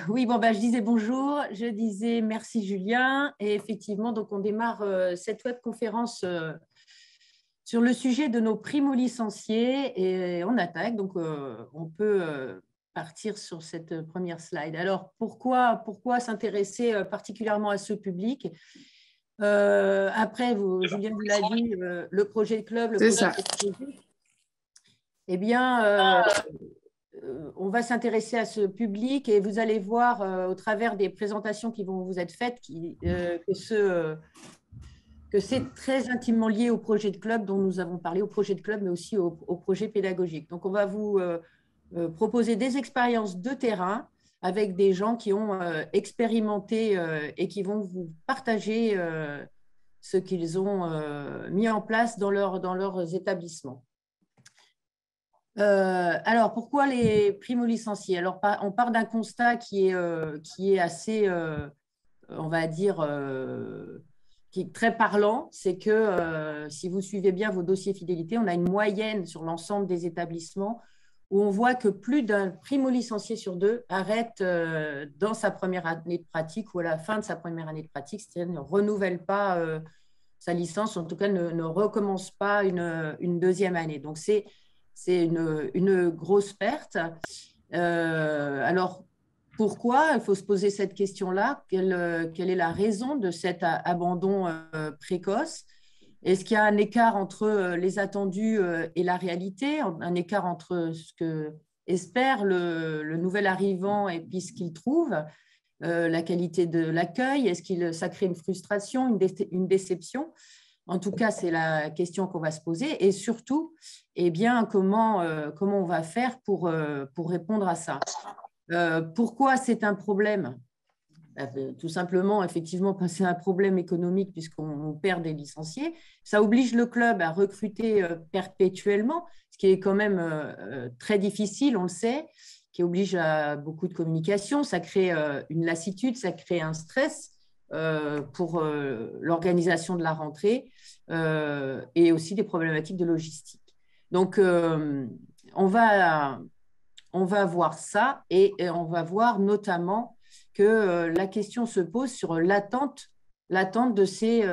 Oui, bon, bah, je disais bonjour, je disais merci Julien. Et effectivement, donc on démarre cette webconférence sur le sujet de nos primo-licenciés et on attaque. Donc, on peut partir sur cette première slide. Alors, pourquoi s'intéresser particulièrement à ce public? Après, Julien vous l'a dit, le projet de club, le C'est projet ça. pédagogique, eh bien, on va s'intéresser à ce public et vous allez voir au travers des présentations qui vont vous être faites que c'est très intimement lié au projet de club dont nous avons parlé, au projet de club, mais aussi au projet pédagogique. Donc, on va vous proposer des expériences de terrain avec des gens qui ont expérimenté et qui vont vous partager ce qu'ils ont mis en place dans leurs établissements. Alors, pourquoi les primo-licenciés? Alors, on part d'un constat qui est assez, on va dire, qui est très parlant. C'est que si vous suivez bien vos dossiers fidélité, on a une moyenne sur l'ensemble des établissements où on voit que plus d'un primo-licencié sur deux arrête dans sa première année de pratique ou à la fin de sa première année de pratique, c'est-à-dire ne renouvelle pas sa licence, en tout cas ne recommence pas une deuxième année. Donc, c'est une grosse perte. Alors, pourquoi? Il faut se poser cette question-là. Quelle est la raison de cet abandon précoce? Est-ce qu'il y a un écart entre les attendus et la réalité, un écart entre ce que espère le nouvel arrivant et puis ce qu'il trouve, la qualité de l'accueil? Est-ce que ça crée une frustration, une déception? En tout cas, c'est la question qu'on va se poser. Et surtout, eh bien, comment on va faire pour répondre à ça? Pourquoi c'est un problème? Tout simplement, effectivement, c'est un problème économique puisqu'on perd des licenciés. Ça oblige le club à recruter perpétuellement, ce qui est quand même très difficile, on le sait, qui oblige à beaucoup de communication. Ça crée une lassitude, ça crée un stress pour l'organisation de la rentrée et aussi des problématiques de logistique. Donc, on va voir ça et on va voir notamment que la question se pose sur l'attente de ces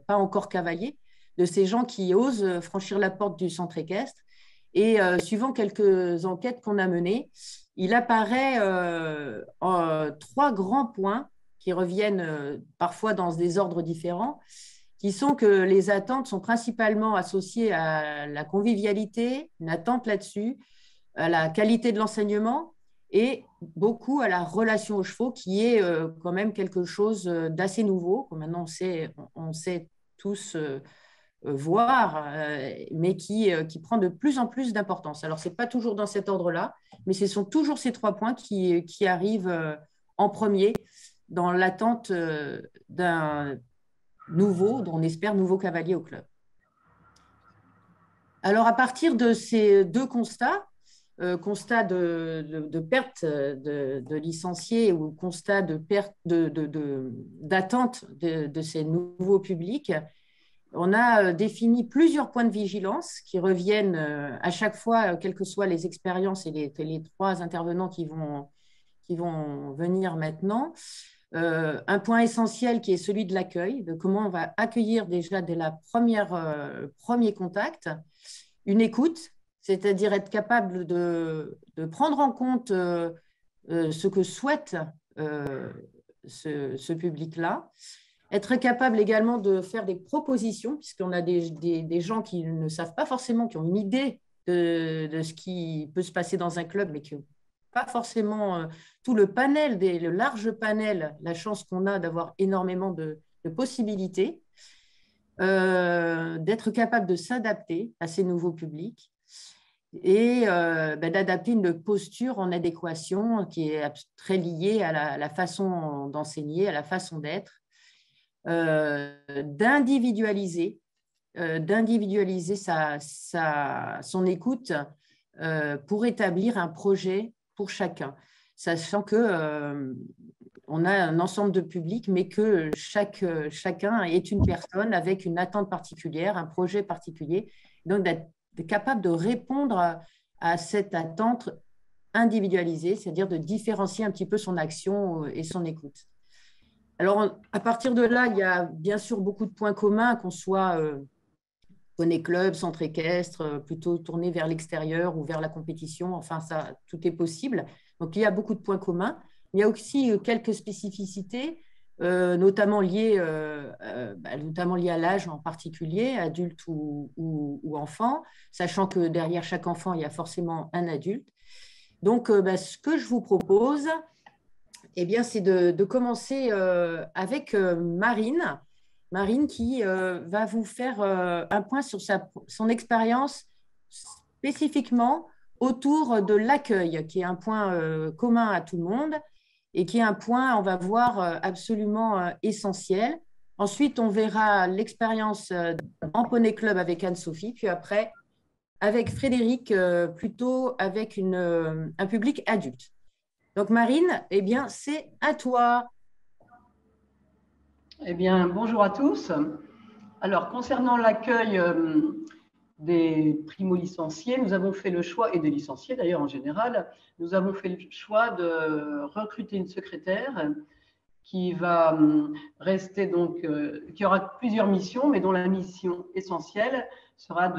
pas encore cavaliers, de ces gens qui osent franchir la porte du centre équestre. Et suivant quelques enquêtes qu'on a menées, il apparaît trois grands points qui reviennent parfois dans des ordres différents, qui sont que les attentes sont principalement associées à la convivialité, une attente là-dessus, à la qualité de l'enseignement et beaucoup à la relation aux chevaux, qui est quand même quelque chose d'assez nouveau, que maintenant on sait tous voir, mais qui prend de plus en plus d'importance. Alors, ce n'est pas toujours dans cet ordre-là, mais ce sont toujours ces trois points qui arrivent en premier dans l'attente d'un nouveau, dont on espère, nouveau cavalier au club. Alors, à partir de ces deux constat de perte de licenciés ou constat de perte d'attente de ces nouveaux publics, on a défini plusieurs points de vigilance qui reviennent à chaque fois, quelles que soient les expériences et les trois intervenants qui vont venir maintenant. Un point essentiel qui est celui de l'accueil, de comment on va accueillir déjà dès la premier contact, une écoute, c'est-à-dire être capable de prendre en compte ce que souhaite ce public-là, être capable également de faire des propositions, puisqu'on a des gens qui ne savent pas forcément, qui ont une idée de ce qui peut se passer dans un club, mais qui n'ont pas forcément tout le panel, le large panel, la chance qu'on a d'avoir énormément de possibilités, d'être capable de s'adapter à ces nouveaux publics et d'adapter une posture en adéquation qui est très liée à la façon d'enseigner, à la façon d'être, d'individualiser son écoute pour établir un projet pour chacun, sachant que on a un ensemble de publics, mais que chacun est une personne avec une attente particulière, un projet particulier. Donc, d'être capable de répondre à cette attente individualisée, c'est-à-dire de différencier un petit peu son action et son écoute. Alors, à partir de là, il y a bien sûr beaucoup de points communs, qu'on soit poney club, centre équestre, plutôt tourné vers l'extérieur ou vers la compétition. Enfin, ça, tout est possible. Donc, il y a beaucoup de points communs. Il y a aussi quelques spécificités, notamment liées à l'âge en particulier, adulte ou enfant, sachant que derrière chaque enfant, il y a forcément un adulte. Donc, ce que je vous propose, eh bien, c'est de commencer avec Marine. Marine qui va vous faire un point sur son expérience spécifiquement autour de l'accueil, qui est un point commun à tout le monde et qui est un point, on va voir, absolument essentiel. Ensuite, on verra l'expérience en Poney Club avec Anne-Sophie, puis après, avec Frédéric, plutôt avec un public adulte. Donc, Marine, eh bien, c'est à toi. Eh bien, bonjour à tous. Alors, concernant l'accueil des primo-licenciés, nous avons fait le choix, et des licenciés d'ailleurs en général, nous avons fait le choix de recruter une secrétaire qui va rester donc, qui aura plusieurs missions, mais dont la mission essentielle sera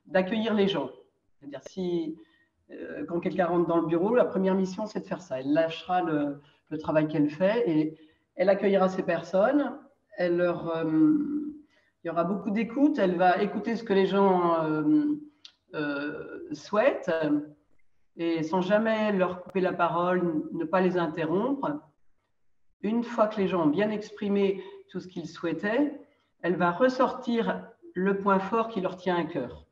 d'accueillir les gens. C'est-à-dire si quand quelqu'un rentre dans le bureau, la première mission, c'est de faire ça. Elle lâchera le travail qu'elle fait et elle accueillera ces personnes. Il y aura beaucoup d'écoute. Elle va écouter ce que les gens souhaitent et sans jamais leur couper la parole, ne pas les interrompre. Une fois que les gens ont bien exprimé tout ce qu'ils souhaitaient, elle va ressortir le point fort qui leur tient à cœur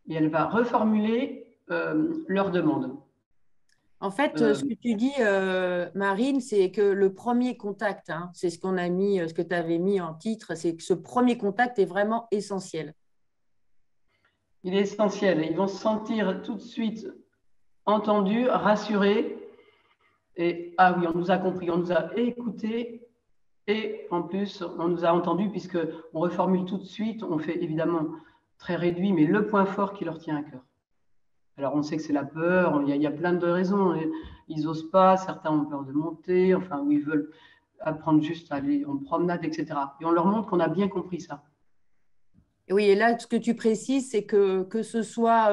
et elle va reformuler leurs demandes. En fait, ce que tu dis, Marine, c'est que le premier contact, hein, c'est ce qu'on a mis, ce que tu avais mis en titre, c'est que ce premier contact est vraiment essentiel. Il est essentiel. Ils vont se sentir tout de suite entendus, rassurés. Et ah oui, on nous a compris, on nous a écoutés et en plus, on nous a entendus puisqu'on reformule tout de suite. On fait évidemment très réduit, mais le point fort qui leur tient à cœur. Alors, on sait que c'est la peur, il y a plein de raisons. Ils n'osent pas, certains ont peur de monter, enfin, ou ils veulent apprendre juste à aller en promenade, etc. Et on leur montre qu'on a bien compris ça. Oui, et là, ce que tu précises, c'est que ce soit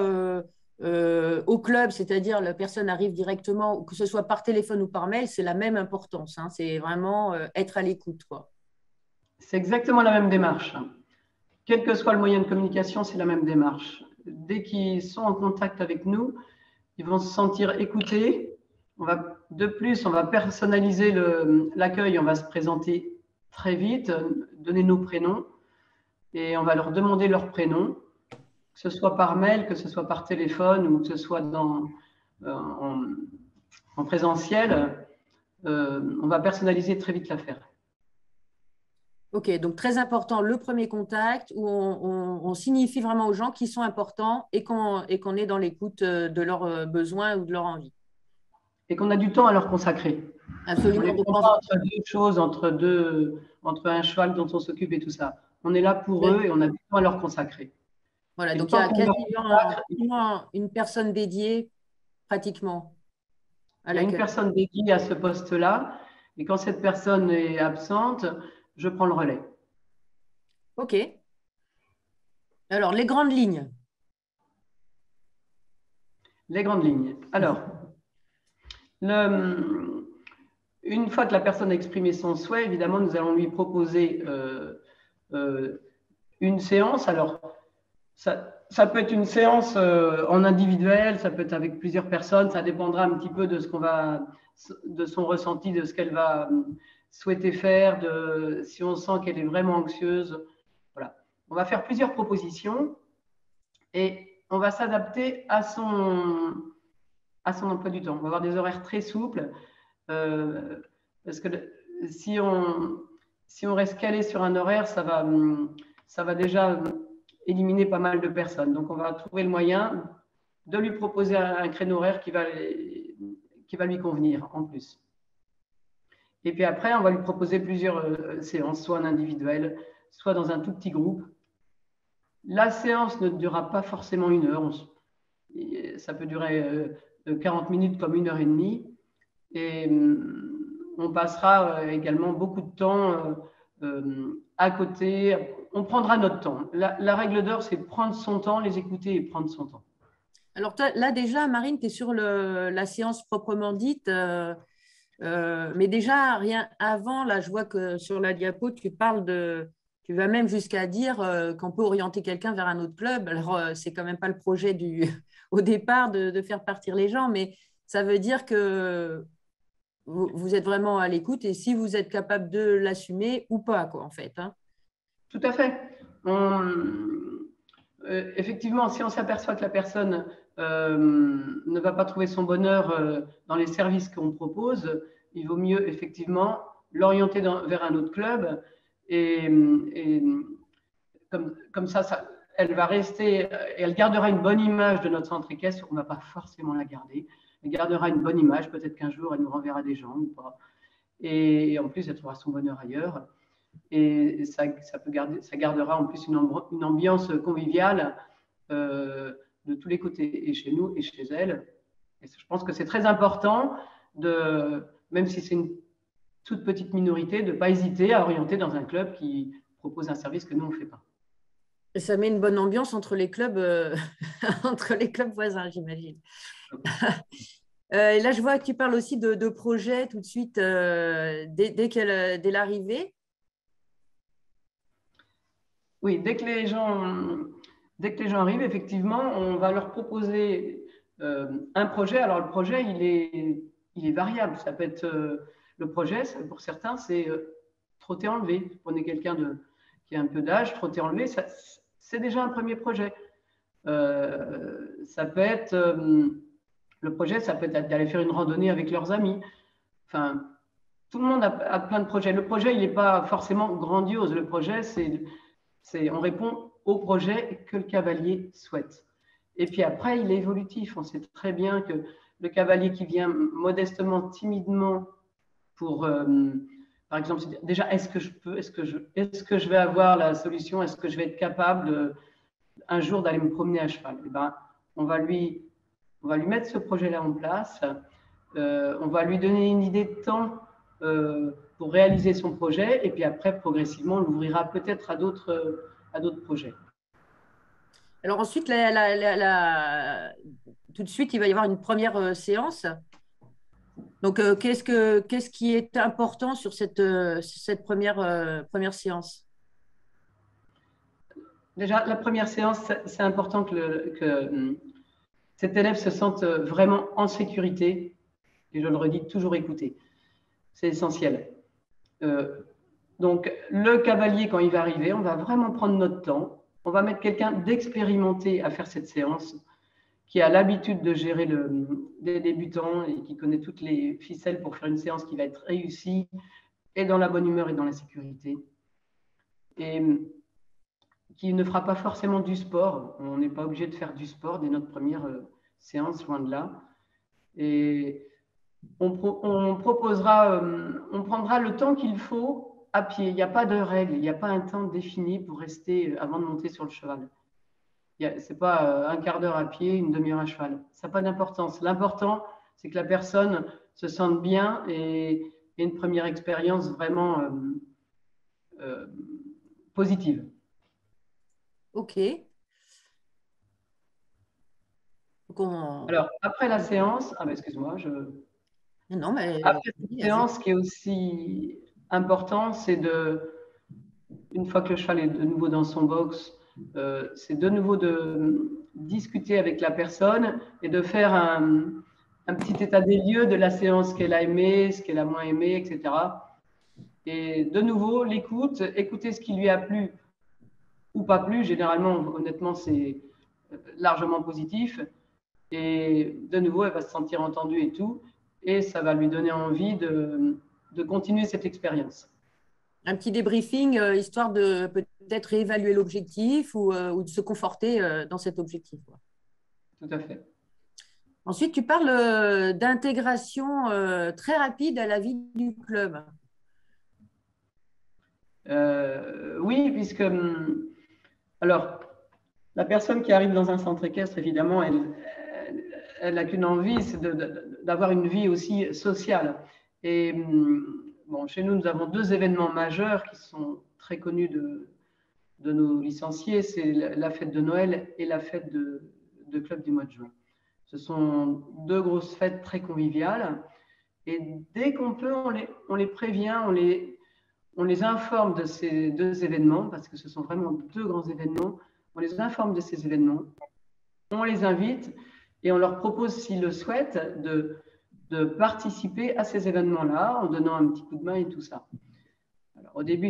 au club, c'est-à-dire la personne arrive directement, ou que ce soit par téléphone ou par mail, c'est la même importance, hein. C'est vraiment être à l'écoute, quoi. C'est exactement la même démarche. Quel que soit le moyen de communication, c'est la même démarche. Dès qu'ils sont en contact avec nous, ils vont se sentir écoutés. De plus, on va personnaliser l'accueil, on va se présenter très vite, donner nos prénoms et on va leur demander leur prénom, que ce soit par mail, que ce soit par téléphone ou que ce soit en présentiel. On va personnaliser très vite l'affaire. Ok, donc très important, le premier contact où on signifie vraiment aux gens qui sont importants et qu'on est dans l'écoute de leurs besoins ou de leurs envies. Et qu'on a du temps à leur consacrer. Absolument. On n'est pas entre deux choses, entre un cheval dont on s'occupe et tout ça. On est là pour eux et on a du temps à leur consacrer. Voilà, donc il y a quasiment une personne dédiée pratiquement à l'accueil. Il y a une personne dédiée à ce poste-là et quand cette personne est absente, je prends le relais. Ok. Alors, les grandes lignes. Les grandes lignes. Alors, une fois que la personne a exprimé son souhait, évidemment, nous allons lui proposer une séance. Alors, ça peut être une séance en individuel, ça peut être avec plusieurs personnes, ça dépendra un petit peu de de son ressenti, de ce qu'elle va souhaiter faire, si on sent qu'elle est vraiment anxieuse. Voilà. On va faire plusieurs propositions et on va s'adapter à son emploi du temps. On va avoir des horaires très souples parce que si on reste calé sur un horaire, ça va déjà éliminer pas mal de personnes. Donc, on va trouver le moyen de lui proposer un créneau horaire qui va lui convenir en plus. Et puis après, on va lui proposer plusieurs séances, soit en individuel, soit dans un tout petit groupe. La séance ne durera pas forcément 1 heure. Ça peut durer 40 minutes comme 1 heure et demie. Et on passera également beaucoup de temps à côté. On prendra notre temps. La règle d'or, c'est prendre son temps, les écouter et prendre son temps. Alors là, déjà, Marine, tu es sur la séance proprement dite. Mais déjà, rien avant, là, je vois que sur la diapo, tu vas même jusqu'à dire qu'on peut orienter quelqu'un vers un autre club. Alors, c'est quand même pas le projet au départ de faire partir les gens, mais ça veut dire que vous êtes vraiment à l'écoute et si vous êtes capable de l'assumer ou pas, quoi, en fait. Hein. Tout à fait. Effectivement, si on s'aperçoit que la personne ne va pas trouver son bonheur dans les services qu'on propose, il vaut mieux effectivement l'orienter vers un autre club et comme ça, elle va rester et elle gardera une bonne image de notre centre équestre. On ne va pas forcément la garder. Elle gardera une bonne image. Peut-être qu'un jour, elle nous renverra des gens ou pas. Et en plus, elle trouvera son bonheur ailleurs. Et ça gardera en plus une ambiance conviviale de tous les côtés, et chez nous et chez elle. Et je pense que c'est très important, même si c'est une toute petite minorité, de ne pas hésiter à orienter dans un club qui propose un service que nous, on ne fait pas. Et ça met une bonne ambiance entre les clubs, entre les clubs voisins, j'imagine. Et là, je vois que tu parles aussi de projets tout de suite dès l'arrivée. Oui, dès que les gens arrivent, effectivement, on va leur proposer un projet. Alors, le projet, il est variable. Ça peut être le projet, pour certains, c'est trotter enlever. Vous prenez quelqu'un qui a un peu d'âge, trotter enlever, c'est déjà un premier projet. Ça peut être le projet, ça peut être d'aller faire une randonnée avec leurs amis. Enfin, tout le monde a plein de projets. Le projet, il n'est pas forcément grandiose. Le projet, on répond au projet que le cavalier souhaite. Et puis après, il est évolutif. On sait très bien que le cavalier qui vient modestement, timidement, par exemple, se dire, déjà, est-ce que je vais avoir la solution? Est-ce que je vais être capable un jour d'aller me promener à cheval? Eh ben, on va lui mettre ce projet-là en place. On va lui donner une idée de temps pour réaliser son projet. Et puis après, progressivement, on l'ouvrira peut-être à d'autres projets. Alors ensuite, tout de suite, il va y avoir une première séance. Donc, qu'est-ce qui est important sur cette première séance? Déjà, la première séance, c'est important que cet élève se sente vraiment en sécurité. Et je le redis, toujours écouter. C'est essentiel. Donc, le cavalier, quand il va arriver, on va vraiment prendre notre temps. On va mettre quelqu'un d'expérimenté à faire cette séance, qui a l'habitude de gérer des débutants et qui connaît toutes les ficelles pour faire une séance qui va être réussie et dans la bonne humeur et dans la sécurité. Et qui ne fera pas forcément du sport. On n'est pas obligé de faire du sport dès notre première séance, loin de là. Et on proposera, on prendra le temps qu'il faut à pied. Il n'y a pas de règle, il n'y a pas un temps défini pour rester avant de monter sur le cheval. Ce n'est pas un quart d'heure à pied, une demi-heure à cheval. Ça n'a pas d'importance. L'important, c'est que la personne se sente bien et une première expérience vraiment positive. Ok. Alors, après la séance, excuse-moi, Non, mais après cette séance, ce qui est aussi important, c'est une fois que le cheval est de nouveau dans son box, c'est de nouveau de discuter avec la personne et de faire un petit état des lieux de la séance qu'elle a aimée, ce qu'elle a moins aimé, etc. Et de nouveau, écouter ce qui lui a plu ou pas plu. Généralement, honnêtement, c'est largement positif. Et de nouveau, elle va se sentir entendue et tout. Et ça va lui donner envie de continuer cette expérience. Un petit débriefing, histoire de peut-être réévaluer l'objectif ou de se conforter dans cet objectif. Quoi. Tout à fait. Ensuite, tu parles d'intégration très rapide à la vie du club. Oui, puisque alors la personne qui arrive dans un centre équestre, évidemment, elle n'a qu'une envie, c'est d'avoir une vie aussi sociale. Et bon, chez nous, nous avons 2 événements majeurs qui sont très connus de nos licenciés, c'est la fête de Noël et la fête de club du mois de juin. Ce sont 2 grosses fêtes très conviviales. Et dès qu'on peut, on les prévient, on les informe de ces 2 événements, parce que ce sont vraiment 2 grands événements. On les informe de ces événements, on les invite et on leur propose, s'ils le souhaitent, de participer à ces événements-là en donnant un petit coup de main et tout ça. Alors, au début,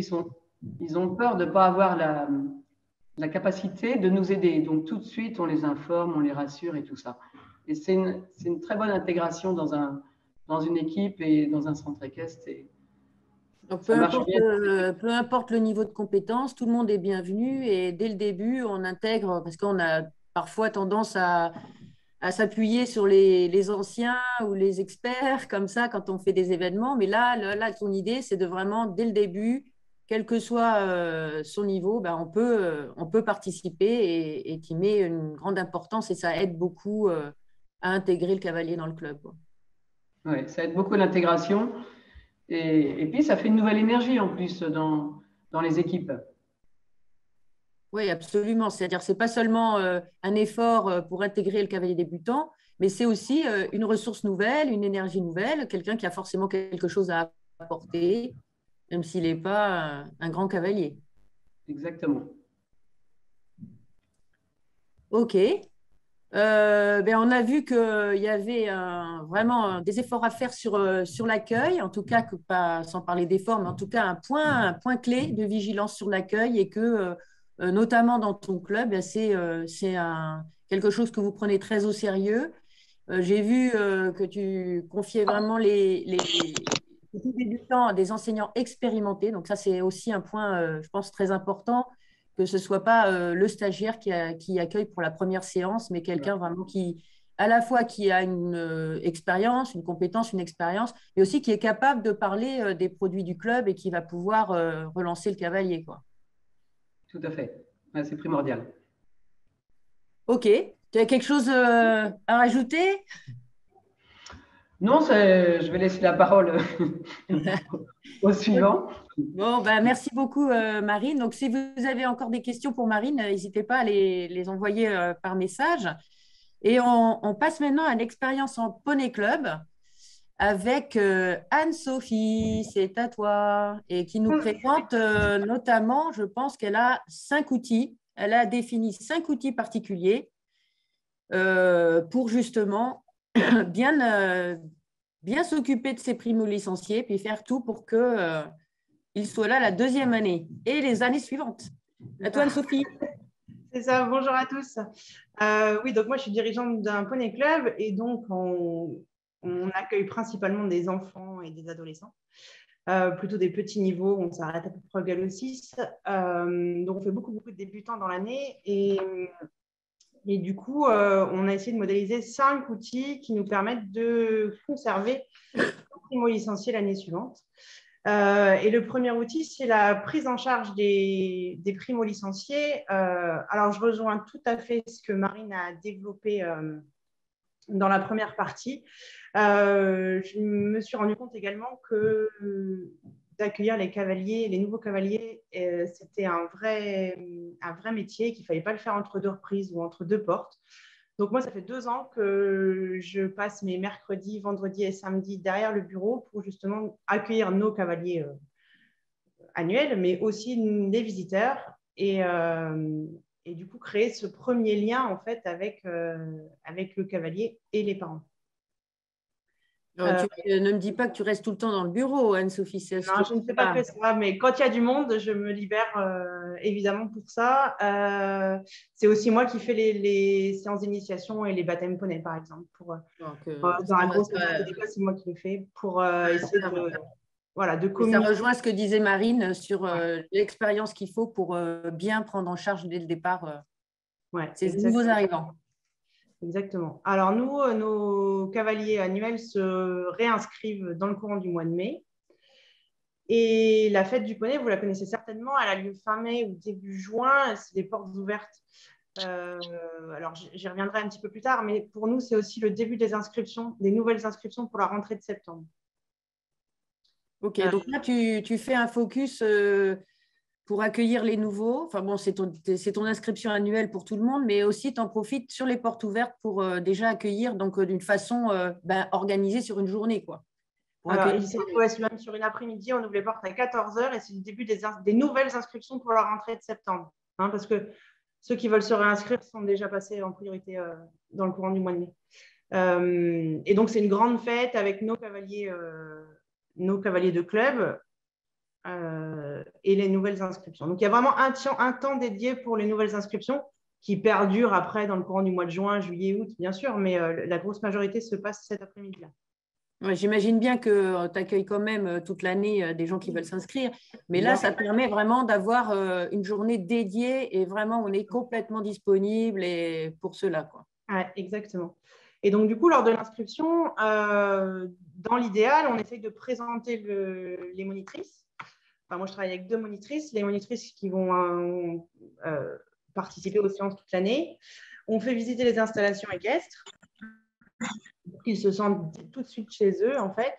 ils ont peur de ne pas avoir la capacité de nous aider. Donc, tout de suite, on les informe, on les rassure et tout ça. Et c'est une très bonne intégration dans une équipe et dans un centre équestre. Donc, Ça marche bien. peu importe le niveau de compétence, tout le monde est bienvenu et dès le début, on intègre, parce qu'on a parfois tendance à s'appuyer sur les anciens ou les experts, comme ça, quand on fait des événements. Mais là son idée, c'est de vraiment, dès le début, quel que soit son niveau, ben, on peut participer et y met une grande importance et ça aide beaucoup à intégrer le cavalier dans le club, quoi. Ouais, ça aide beaucoup l'intégration. Et puis, ça fait une nouvelle énergie en plus dans les équipes. Oui, absolument. C'est-à-dire, c'est pas seulement un effort pour intégrer le cavalier débutant, mais c'est aussi une ressource nouvelle, une énergie nouvelle, quelqu'un qui a forcément quelque chose à apporter, même s'il n'est pas un grand cavalier. Exactement. OK. Ben, on a vu qu'il y avait vraiment des efforts à faire sur l'accueil, en tout cas, pas, sans parler d'efforts, mais en tout cas un point clé de vigilance sur l'accueil et que, notamment dans ton club, ben, c'est quelque chose que vous prenez très au sérieux. J'ai vu que tu confiais vraiment les débutants à des enseignants expérimentés, donc ça c'est aussi un point, je pense, très important que ce ne soit pas le stagiaire qui accueille pour la première séance, mais quelqu'un vraiment qui, à la fois qui a une expérience, une compétence, une expérience, mais aussi qui est capable de parler des produits du club et qui va pouvoir relancer le cavalier, quoi. Tout à fait. Ouais, c'est primordial. OK. Tu as quelque chose à rajouter? Non, je vais laisser la parole au suivant. Bon, ben, merci beaucoup, Marine. Donc, si vous avez encore des questions pour Marine, n'hésitez pas à les envoyer par message. Et on passe maintenant à l'expérience en Poney Club avec Anne-Sophie, c'est à toi, et qui nous présente notamment, je pense qu'elle a 5 outils. Elle a défini 5 outils particuliers pour justement bien s'occuper de ses primo-licenciés, puis faire tout pour qu'ils soient là la deuxième année et les années suivantes. À toi, Anne-Sophie. C'est ça, bonjour à tous. Oui, donc moi je suis dirigeante d'un poney club et donc on accueille principalement des enfants et des adolescents, plutôt des petits niveaux, on s'arrête à peu près au galop 6. Donc on fait beaucoup de débutants dans l'année et du coup on a essayé de modéliser 5 outils qui nous permettent de conserver le primo-licencié l'année suivante. Et le premier outil, c'est la prise en charge des primo-licenciés. Alors, je rejoins tout à fait ce que Marine a développé dans la première partie. Je me suis rendu compte également que d'accueillir les cavaliers, les nouveaux cavaliers, c'était un vrai métier, qu'il ne fallait pas le faire entre 2 reprises ou entre 2 portes. Donc moi, ça fait 2 ans que je passe mes mercredis, vendredis et samedis derrière le bureau pour justement accueillir nos cavaliers annuels, mais aussi les visiteurs et du coup créer ce premier lien en fait avec le cavalier et les parents. Ne me dis pas que tu restes tout le temps dans le bureau, Anne-Sophie. Non, je ne fais pas que ça, mais quand il y a du monde, je me libère évidemment pour ça. C'est aussi moi qui fais les séances d'initiation et les baptêmes poney, par exemple. Dans la grosse majorité des cas, c'est moi qui le fais pour essayer de communiquer. Ça rejoint ce que disait Marine sur l'expérience qu'il faut pour bien prendre en charge dès le départ ces nouveaux arrivants. Exactement. Alors, nous, nos cavaliers annuels se réinscrivent dans le courant du mois de mai. Et la fête du poney, vous la connaissez certainement, elle a lieu fin mai ou début juin. C'est des portes ouvertes Alors, j'y reviendrai un petit peu plus tard, mais pour nous, c'est aussi le début des inscriptions, des nouvelles inscriptions pour la rentrée de septembre. Ok, donc là, tu fais un focus pour accueillir les nouveaux. Enfin bon, c'est ton inscription annuelle pour tout le monde, mais aussi tu en profites sur les portes ouvertes pour déjà accueillir d'une façon organisée sur une journée, quoi. Alors, même sur une après-midi, on ouvre les portes à 14 h et c'est le début des nouvelles inscriptions pour la rentrée de septembre. Hein, parce que ceux qui veulent se réinscrire sont déjà passés en priorité dans le courant du mois de mai. Et donc, c'est une grande fête avec nos cavaliers de club et les nouvelles inscriptions. Donc, il y a vraiment un temps dédié pour les nouvelles inscriptions qui perdurent après dans le courant du mois de juin, juillet, août, bien sûr, mais la grosse majorité se passe cet après-midi-là. Ouais, j'imagine bien que tu accueilles quand même toute l'année des gens qui veulent s'inscrire, mais là, ça permet vraiment d'avoir une journée dédiée et vraiment, on est complètement disponible pour cela, quoi. Ouais, exactement. Et donc, du coup, lors de l'inscription, dans l'idéal, on essaye de présenter les monitrices. Enfin, moi, je travaille avec 2 monitrices, les monitrices qui vont participer aux séances toute l'année. On fait visiter les installations équestres. Ils se sentent tout de suite chez eux, en fait.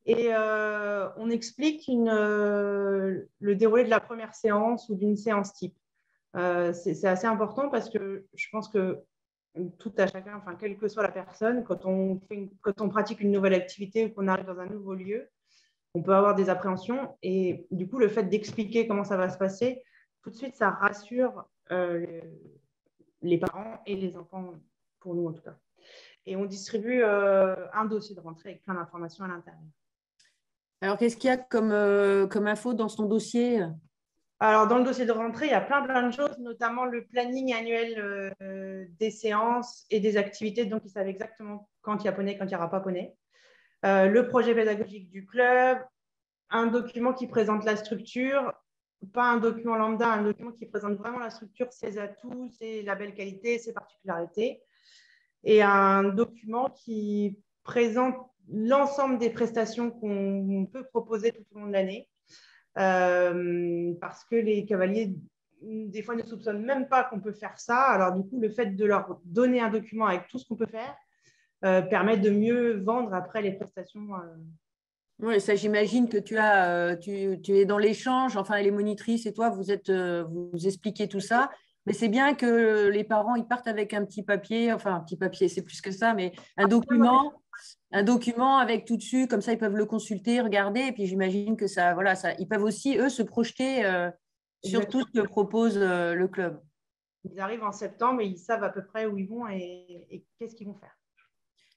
Et on explique le déroulé de la première séance ou d'une séance type. C'est assez important parce que je pense que tout à chacun, enfin, quelle que soit la personne, quand on pratique une nouvelle activité ou qu'on arrive dans un nouveau lieu, on peut avoir des appréhensions. Et du coup, le fait d'expliquer comment ça va se passer, tout de suite, ça rassure les parents et les enfants, pour nous en tout cas. Et on distribue un dossier de rentrée avec plein d'informations à l'intérieur. Alors, qu'est-ce qu'il y a comme info dans ton dossier ? Alors, dans le dossier de rentrée, il y a plein de choses, notamment le planning annuel des séances et des activités. Donc, ils savent exactement quand il y a poney, quand il n'y aura pas poney. Le projet pédagogique du club, un document qui présente la structure, pas un document lambda, un document qui présente vraiment la structure, ses atouts, ses labels qualité, ses particularités. Et un document qui présente l'ensemble des prestations qu'on peut proposer tout au long de l'année. Parce que les cavaliers, des fois, ne soupçonnent même pas qu'on peut faire ça. Alors, du coup, le fait de leur donner un document avec tout ce qu'on peut faire permet de mieux vendre après les prestations. Oui, ça, j'imagine que tu es dans l'échange, enfin, les monitrices et toi, vous expliquez tout ça. Mais c'est bien que les parents, ils partent avec un petit papier, enfin, un petit papier, c'est plus que ça, mais un document avec tout dessus, comme ça, ils peuvent le consulter, regarder, et puis j'imagine que ils peuvent aussi, eux, se projeter sur tout ce que propose le club. Ils arrivent en septembre et ils savent à peu près où ils vont et qu'est-ce qu'ils vont faire.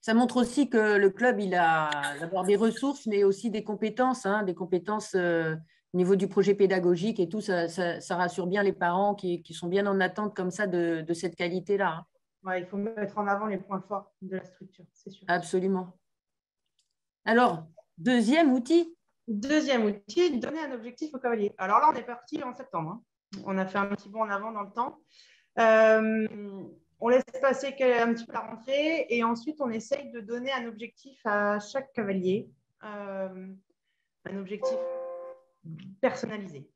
Ça montre aussi que le club, il a d'abord des ressources, mais aussi des compétences au niveau du projet pédagogique et tout. Ça rassure bien les parents qui sont bien en attente comme ça de cette qualité-là. Ouais, il faut mettre en avant les points forts de la structure, c'est sûr. Absolument. Alors, deuxième outil. Deuxième outil, donner un objectif au cavalier. Alors là, on est parti en septembre. On a fait un petit bond en avant dans le temps. On laisse passer un petit peu la rentrée et ensuite, on essaye de donner un objectif à chaque cavalier, un objectif personnalisé.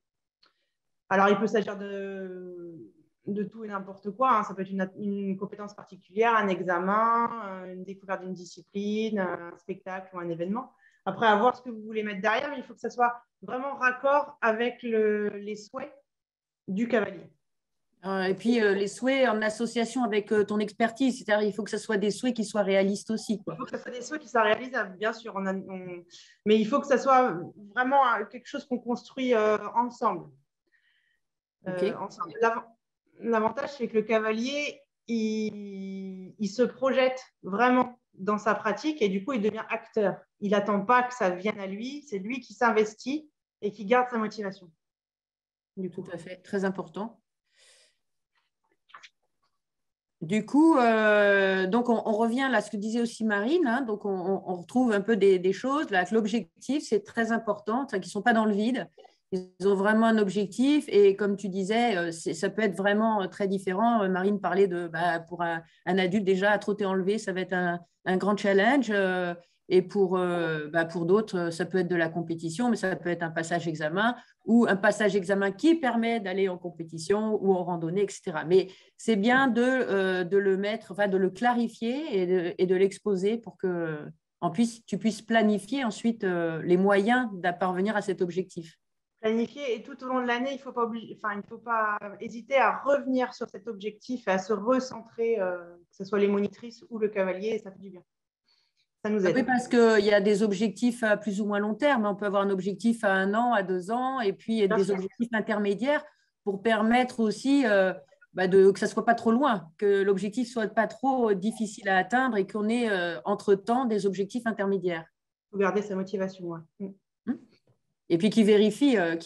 Alors, il peut s'agir de tout et n'importe quoi. Ça peut être une compétence particulière, un examen, une découverte d'une discipline, un spectacle ou un événement. Après, à voir ce que vous voulez mettre derrière, mais il faut que ça soit vraiment raccord avec les souhaits du cavalier. Et puis, les souhaits en association avec ton expertise, c'est-à-dire il faut que ce soit des souhaits qui soient réalistes aussi, quoi. Il faut que ce soit des souhaits qui soient réalisables, bien sûr. Mais il faut que ce soit vraiment quelque chose qu'on construit ensemble. Okay. L'avantage, c'est que le cavalier, il se projette vraiment dans sa pratique et du coup, il devient acteur. Il n'attend pas que ça vienne à lui, c'est lui qui s'investit et qui garde sa motivation. Tout à fait, très important. Du coup, donc on revient là à ce que disait aussi Marine, hein, donc on retrouve un peu des choses. Là, l'objectif, c'est très important, qu'ils ne sont pas dans le vide. Ils ont vraiment un objectif et comme tu disais, ça peut être vraiment très différent. Marine parlait pour un adulte déjà à trotter enlevé, ça va être un grand challenge. Et pour d'autres, ça peut être de la compétition, mais ça peut être un passage examen ou un passage examen qui permet d'aller en compétition ou en randonnée, etc. Mais c'est bien de le mettre, enfin, de le clarifier et de l'exposer pour que tu puisses planifier ensuite les moyens de parvenir à cet objectif. Planifier et tout au long de l'année, il ne faut pas hésiter à revenir sur cet objectif, à se recentrer, que ce soit les monitrices ou le cavalier, et ça fait du bien. Ça nous aide. Oui, parce qu'il y a des objectifs à plus ou moins long terme. On peut avoir un objectif à 1 an, à 2 ans, et puis des objectifs intermédiaires pour permettre aussi que ça ne soit pas trop loin, que l'objectif ne soit pas trop difficile à atteindre et qu'on ait entre-temps des objectifs intermédiaires. Il faut garder sa motivation. Ouais. Et puis qui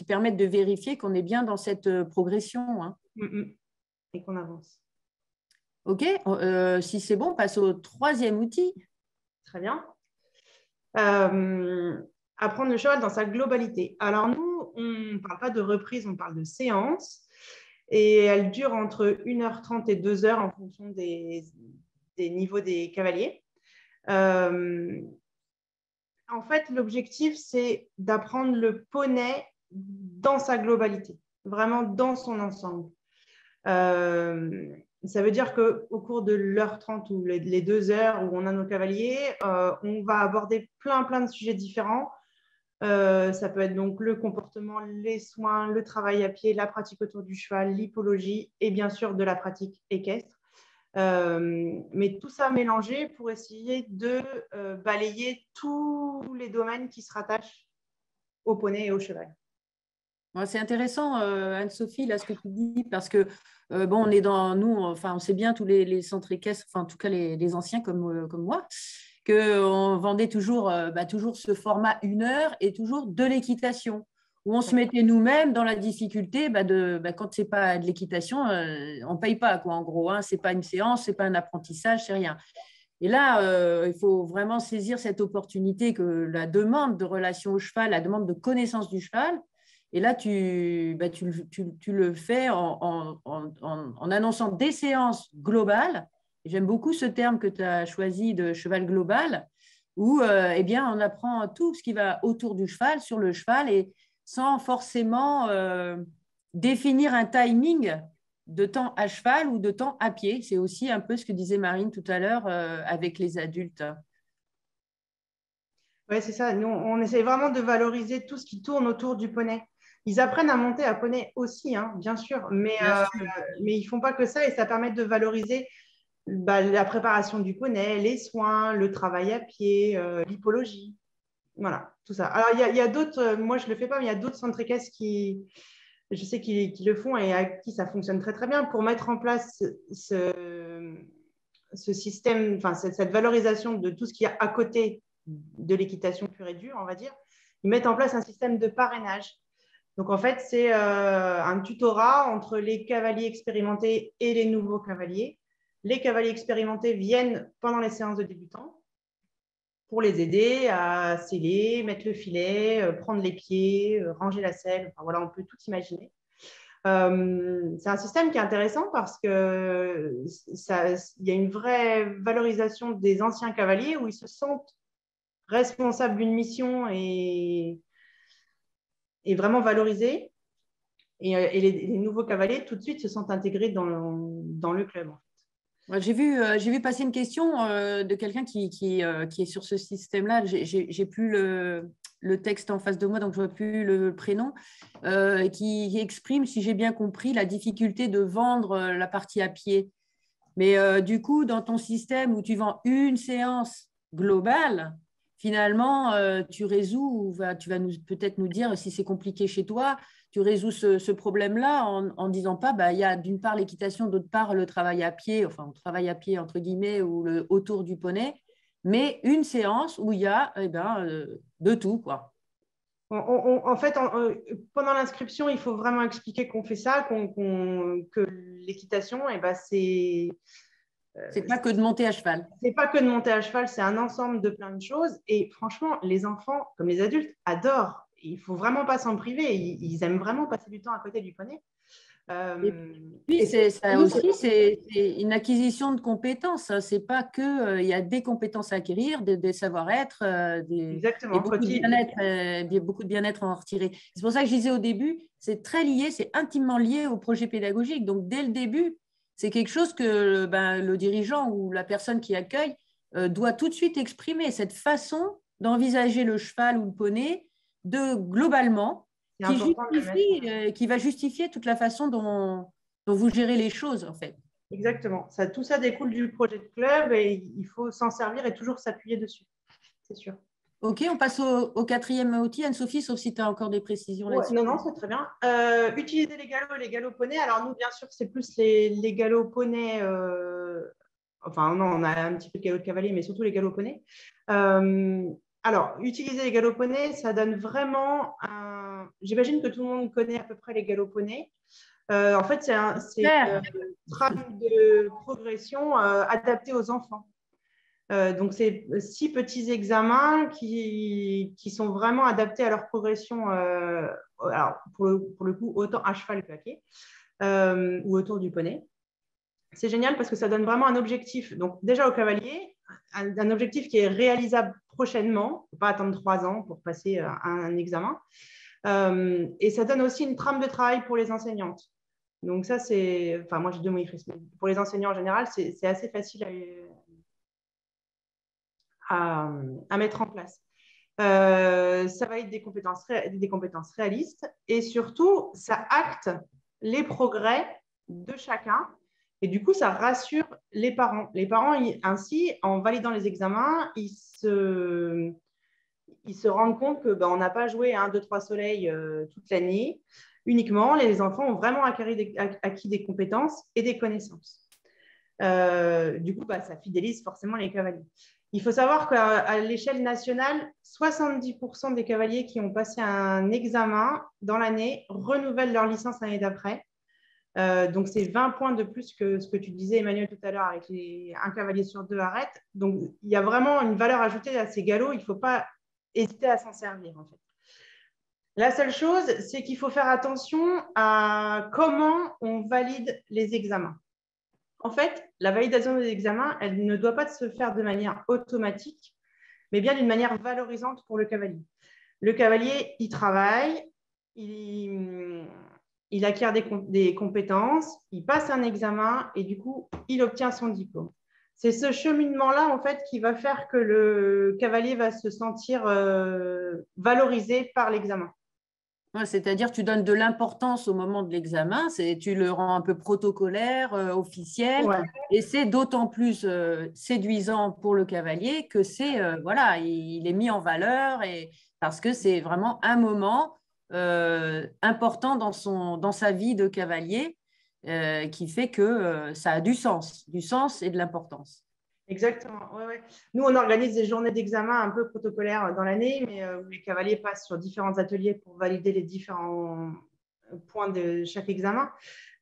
permettent de vérifier qu'on est bien dans cette progression. Hein. Et qu'on avance. OK, si c'est bon, on passe au 3e outil. Très bien. Apprendre le cheval dans sa globalité. Alors nous, on ne parle pas de reprise, on parle de séance. Et elle dure entre 1h30 et 2h en fonction des niveaux des cavaliers. En fait, l'objectif, c'est d'apprendre le poney dans sa globalité, vraiment dans son ensemble. Ça veut dire qu'au cours de l'heure 30 ou les 2 heures où on a nos cavaliers, on va aborder plein de sujets différents. Ça peut être donc le comportement, les soins, le travail à pied, la pratique autour du cheval, l'hippologie et bien sûr de la pratique équestre. Mais tout ça mélangé pour essayer de balayer tous les domaines qui se rattachent au poney et au cheval. C'est intéressant, Anne-Sophie, là, ce que tu dis, parce que on est on sait bien tous les centres équestres, enfin en tout cas les anciens comme moi, qu'on vendait toujours ce format 1 heure et toujours de l'équitation, où on se mettait nous-mêmes dans la difficulté quand ce n'est pas de l'équitation, on ne paye pas, quoi, en gros. Hein, ce n'est pas une séance, ce n'est pas un apprentissage, c'est rien. Et là, il faut vraiment saisir cette opportunité que la demande de relation au cheval, la demande de connaissance du cheval. Et là, tu le fais en annonçant des séances globales. J'aime beaucoup ce terme que tu as choisi de cheval global, où on apprend tout ce qui va autour du cheval, sur le cheval, et sans forcément définir un timing de temps à cheval ou de temps à pied. C'est aussi un peu ce que disait Marine tout à l'heure avec les adultes. Oui, c'est ça. Nous, on essaie vraiment de valoriser tout ce qui tourne autour du poney. Ils apprennent à monter à poney aussi, hein, bien sûr, mais ils ne font pas que ça et ça permet de valoriser la préparation du poney, les soins, le travail à pied, l'hippologie. Voilà, tout ça. Alors, il y a d'autres, moi je ne le fais pas, mais il y a d'autres centres équestres qui le font et à qui ça fonctionne très, très bien pour mettre en place ce système, enfin, cette valorisation de tout ce qu'il y a à côté de l'équitation pure et dure, on va dire. Ils mettent en place un système de parrainage. Donc, en fait, c'est un tutorat entre les cavaliers expérimentés et les nouveaux cavaliers. Les cavaliers expérimentés viennent pendant les séances de débutants pour les aider à sceller, mettre le filet, prendre les pieds, ranger la selle. Enfin, voilà, on peut tout imaginer. C'est un système qui est intéressant parce qu'il y a une vraie valorisation des anciens cavaliers où ils se sentent responsables d'une mission et vraiment valorisés. Et les nouveaux cavaliers, tout de suite, se sentent intégrés dans le club. J'ai vu passer une question de quelqu'un qui est sur ce système-là. J'ai plus le texte en face de moi, donc je ne vois plus le prénom, qui exprime, si j'ai bien compris, la difficulté de vendre la partie à pied. Mais du coup, dans ton système où tu vends une séance globale, finalement, tu résous, tu vas peut-être nous dire si c'est compliqué chez toi, tu résous ce problème-là en disant pas, il y a d'une part l'équitation, d'autre part le travail à pied, enfin, le travail à pied entre guillemets, ou autour du poney, mais une séance où il y a de tout, quoi. En fait, pendant l'inscription, il faut vraiment expliquer qu'on fait ça, que l'équitation, c'est pas que de monter à cheval. C'est pas que de monter à cheval, c'est un ensemble de plein de choses. Et franchement, les enfants, comme les adultes, adorent. Il faut vraiment pas s'en priver. Ils aiment vraiment passer du temps à côté du poney. Et puis, ça aussi, c'est une acquisition de compétences. Ce n'est pas qu'il y a des compétences à acquérir, des savoir-être, et beaucoup de bien-être à en retirer. C'est pour ça que je disais au début, c'est très lié, c'est intimement lié au projet pédagogique. Donc, dès le début, c'est quelque chose que le dirigeant ou la personne qui accueille doit tout de suite exprimer, cette façon d'envisager le cheval ou le poney globalement, qui va justifier toute la façon dont vous gérez les choses, en fait. Exactement. Tout ça découle du projet de club et il faut s'en servir et toujours s'appuyer dessus. C'est sûr. OK, on passe au quatrième outil, Anne-Sophie, sauf si tu as encore des précisions là-dessus. Non, c'est très bien. Utiliser les galops et les galops poneys. Alors, nous, bien sûr, c'est plus les galops poneys. Enfin, non, on a un petit peu de galops de cavalier, mais surtout les galops poneys. Alors, utiliser les galops poneys, ça donne vraiment un… J'imagine que tout le monde connaît à peu près les galops poneys. En fait, c'est une trame de progression adaptée aux enfants. Donc, c'est 6 petits examens qui sont vraiment adaptés à leur progression, alors pour le coup, autant à cheval que à pied ou autour du poney. C'est génial parce que ça donne vraiment un objectif. Donc, déjà au cavalier, un objectif qui est réalisable prochainement. Il ne faut pas attendre 3 ans pour passer un examen. Et ça donne aussi une trame de travail pour les enseignantes. Donc, ça, c'est… Enfin, moi, j'ai 2 monitrices. Pour les enseignants en général, c'est assez facile à mettre en place. Ça va être des compétences réalistes et surtout, ça acte les progrès de chacun. Et du coup, ça rassure les parents. Les parents, ainsi, en validant les examens, ils se rendent compte qu'on n'a pas joué à 1, 2, 3 soleils toute l'année. Uniquement, les enfants ont vraiment acquis des compétences et des connaissances. Du coup, ça fidélise forcément les cavaliers. Il faut savoir qu'à l'échelle nationale, 70% des cavaliers qui ont passé un examen dans l'année renouvellent leur licence l'année d'après. Donc, c'est 20 points de plus que ce que tu disais, Emmanuel, tout à l'heure, avec un cavalier sur 2 arrête. Donc, il y a vraiment une valeur ajoutée à ces galops. Il ne faut pas hésiter à s'en servir, en fait. La seule chose, c'est qu'il faut faire attention à comment on valide les examens. En fait, la validation des examens, elle ne doit pas se faire de manière automatique, mais bien d'une manière valorisante pour le cavalier. Le cavalier, il travaille, il acquiert des compétences, il passe un examen et du coup, il obtient son diplôme. C'est ce cheminement-là, en fait, qui va faire que le cavalier va se sentir valorisé par l'examen. Ouais, c'est-à-dire tu donnes de l'importance au moment de l'examen, tu le rends un peu protocolaire, officiel, ouais. Et c'est d'autant plus séduisant pour le cavalier que voilà, il est mis en valeur parce que c'est vraiment un moment important dans sa vie de cavalier qui fait que ça a du sens et de l'importance. Exactement. Ouais. Nous, on organise des journées d'examen un peu protocolaires dans l'année, mais où les cavaliers passent sur différents ateliers pour valider les différents points de chaque examen.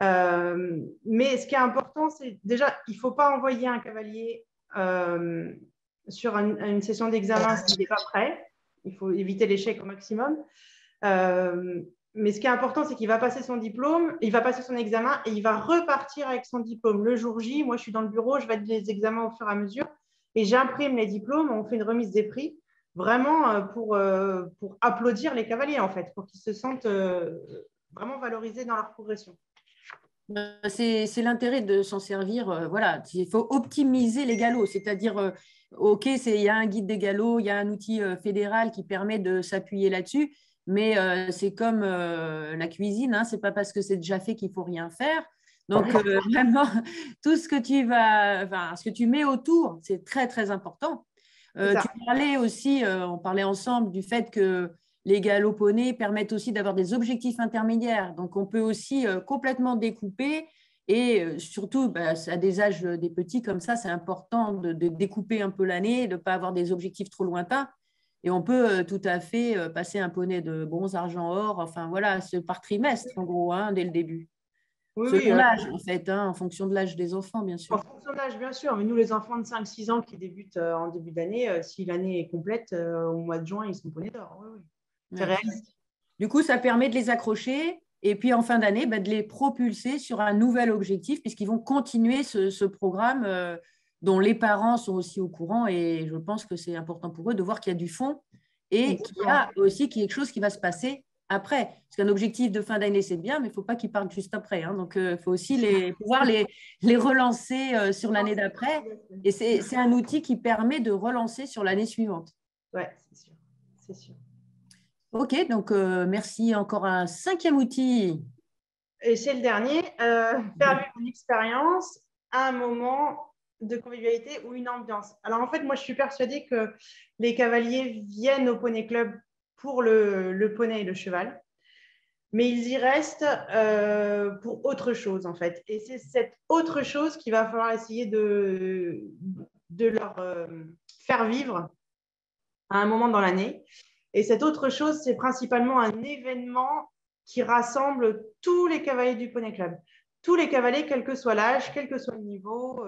Mais ce qui est important, c'est déjà, il ne faut pas envoyer un cavalier sur une session d'examen s'il n'est pas prêt. Il faut éviter l'échec au maximum. Mais ce qui est important, c'est qu'il va passer son diplôme, il va passer son examen et il va repartir avec son diplôme. Le jour J, moi, je suis dans le bureau, je valide les examens au fur et à mesure et j'imprime les diplômes, on fait une remise des prix, vraiment pour applaudir les cavaliers, en fait, pour qu'ils se sentent vraiment valorisés dans leur progression. C'est l'intérêt de s'en servir. Voilà, il faut optimiser les galops, c'est-à-dire, OK, il y a un guide des galops, il y a un outil fédéral qui permet de s'appuyer là-dessus. Mais c'est comme la cuisine, hein, ce n'est pas parce que c'est déjà fait qu'il ne faut rien faire. Donc, vraiment, tout ce que tu mets autour, c'est très, très important. Tu parlais aussi, on parlait ensemble du fait que les galops poneys permettent aussi d'avoir des objectifs intermédiaires. Donc, on peut aussi complètement découper et surtout, à des âges des petits comme ça, c'est important de découper un peu l'année, de ne pas avoir des objectifs trop lointains. Et on peut tout à fait passer un poney de bronze, argent, or, enfin voilà, par trimestre en gros, hein, dès le début. Selon l'âge, en fait, hein, en fonction de l'âge des enfants, bien sûr. En fonction de l'âge, bien sûr. Mais nous, les enfants de 5-6 ans qui débutent en début d'année, si l'année est complète, au mois de juin, ils sont poney d'or. Oui. C'est réaliste. Du coup, ça permet de les accrocher Et puis en fin d'année, de les propulser sur un nouvel objectif, puisqu'ils vont continuer ce programme dont les parents sont aussi au courant. Et je pense que c'est important pour eux de voir qu'il y a du fond et qu'il y a aussi quelque chose qui va se passer après. Parce qu'un objectif de fin d'année, c'est bien, mais il ne faut pas qu'ils partent juste après. Hein. Donc, il faut aussi pouvoir les relancer sur l'année d'après. Et c'est un outil qui permet de relancer sur l'année suivante. Oui, c'est sûr. C'est sûr. OK, donc merci. Encore un 5e outil. Et c'est le dernier, faire vivre une expérience à un moment de convivialité ou une ambiance. Alors en fait, moi je suis persuadée que les cavaliers viennent au poney club pour le poney et le cheval, mais ils y restent pour autre chose en fait. Et c'est cette autre chose qu'il va falloir essayer de leur faire vivre à un moment dans l'année. Et cette autre chose, c'est principalement un événement qui rassemble tous les cavaliers du Poney Club. Tous les cavaliers, quel que soit l'âge, quel que soit le niveau.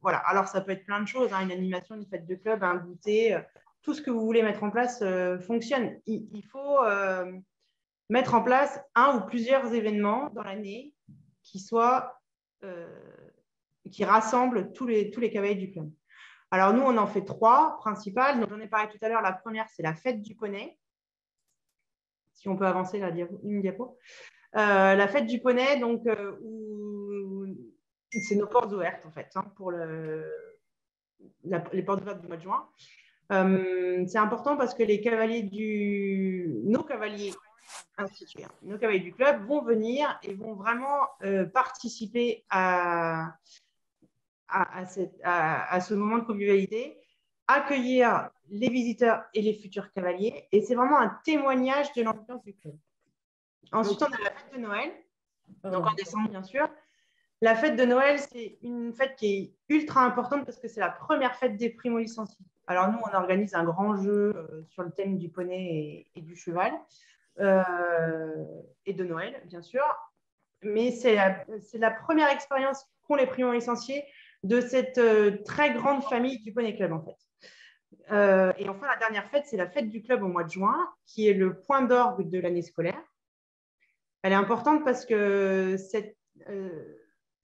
Voilà. Alors, ça peut être plein de choses, hein, une animation, une fête de club, un goûter, tout ce que vous voulez mettre en place fonctionne. Il faut mettre en place un ou plusieurs événements dans l'année qui rassemblent tous les cavaliers du club. Alors, nous, on en fait 3 principales. Donc, j'en ai parlé tout à l'heure. La première, c'est la fête du poney. Si on peut avancer une diapo. La fête du poney, donc, où c'est nos portes ouvertes, en fait, hein, pour les portes ouvertes du mois de juin. C'est important parce que nos cavaliers institués, nos cavaliers du club vont venir et vont vraiment participer à ce moment de convivialité, accueillir les visiteurs et les futurs cavaliers. Et c'est vraiment un témoignage de l'ambiance du club. Ensuite, on a la fête de Noël, donc en décembre, bien sûr. La fête de Noël, c'est une fête qui est ultra importante parce que c'est la première fête des primo-licenciés. Alors, nous, on organise un grand jeu sur le thème du poney et du cheval et de Noël, bien sûr. Mais c'est la première expérience qu'ont les primo-licenciés de cette très grande famille du Poney Club, en fait. Et enfin, la dernière fête, c'est la fête du club au mois de juin, qui est le point d'orgue de l'année scolaire. Elle est importante parce que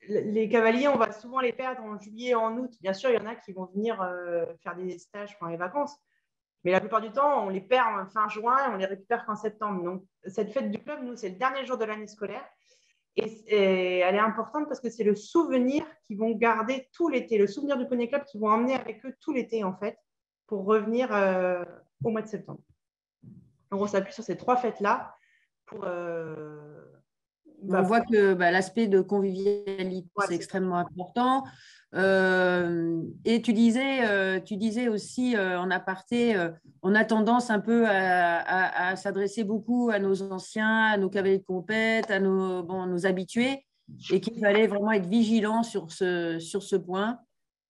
les cavaliers, on va souvent les perdre en juillet, en août. Bien sûr, il y en a qui vont venir faire des stages pendant les vacances, mais la plupart du temps, on les perd en fin juin et on les récupère qu'en septembre. Donc, cette fête du club, nous, c'est le dernier jour de l'année scolaire. Et elle est importante parce que c'est le souvenir qu'ils vont garder tout l'été, le souvenir du Poney Club qu'ils vont emmener avec eux tout l'été, en fait, pour revenir au mois de septembre. Donc, on s'appuie sur ces 3 fêtes-là pour… on voit que l'aspect de convivialité, c'est extrêmement important. Et tu disais aussi en aparté, on a tendance un peu à s'adresser beaucoup à nos anciens, à nos cavaliers de compète, à nos habitués, et qu'il fallait vraiment être vigilant sur ce point,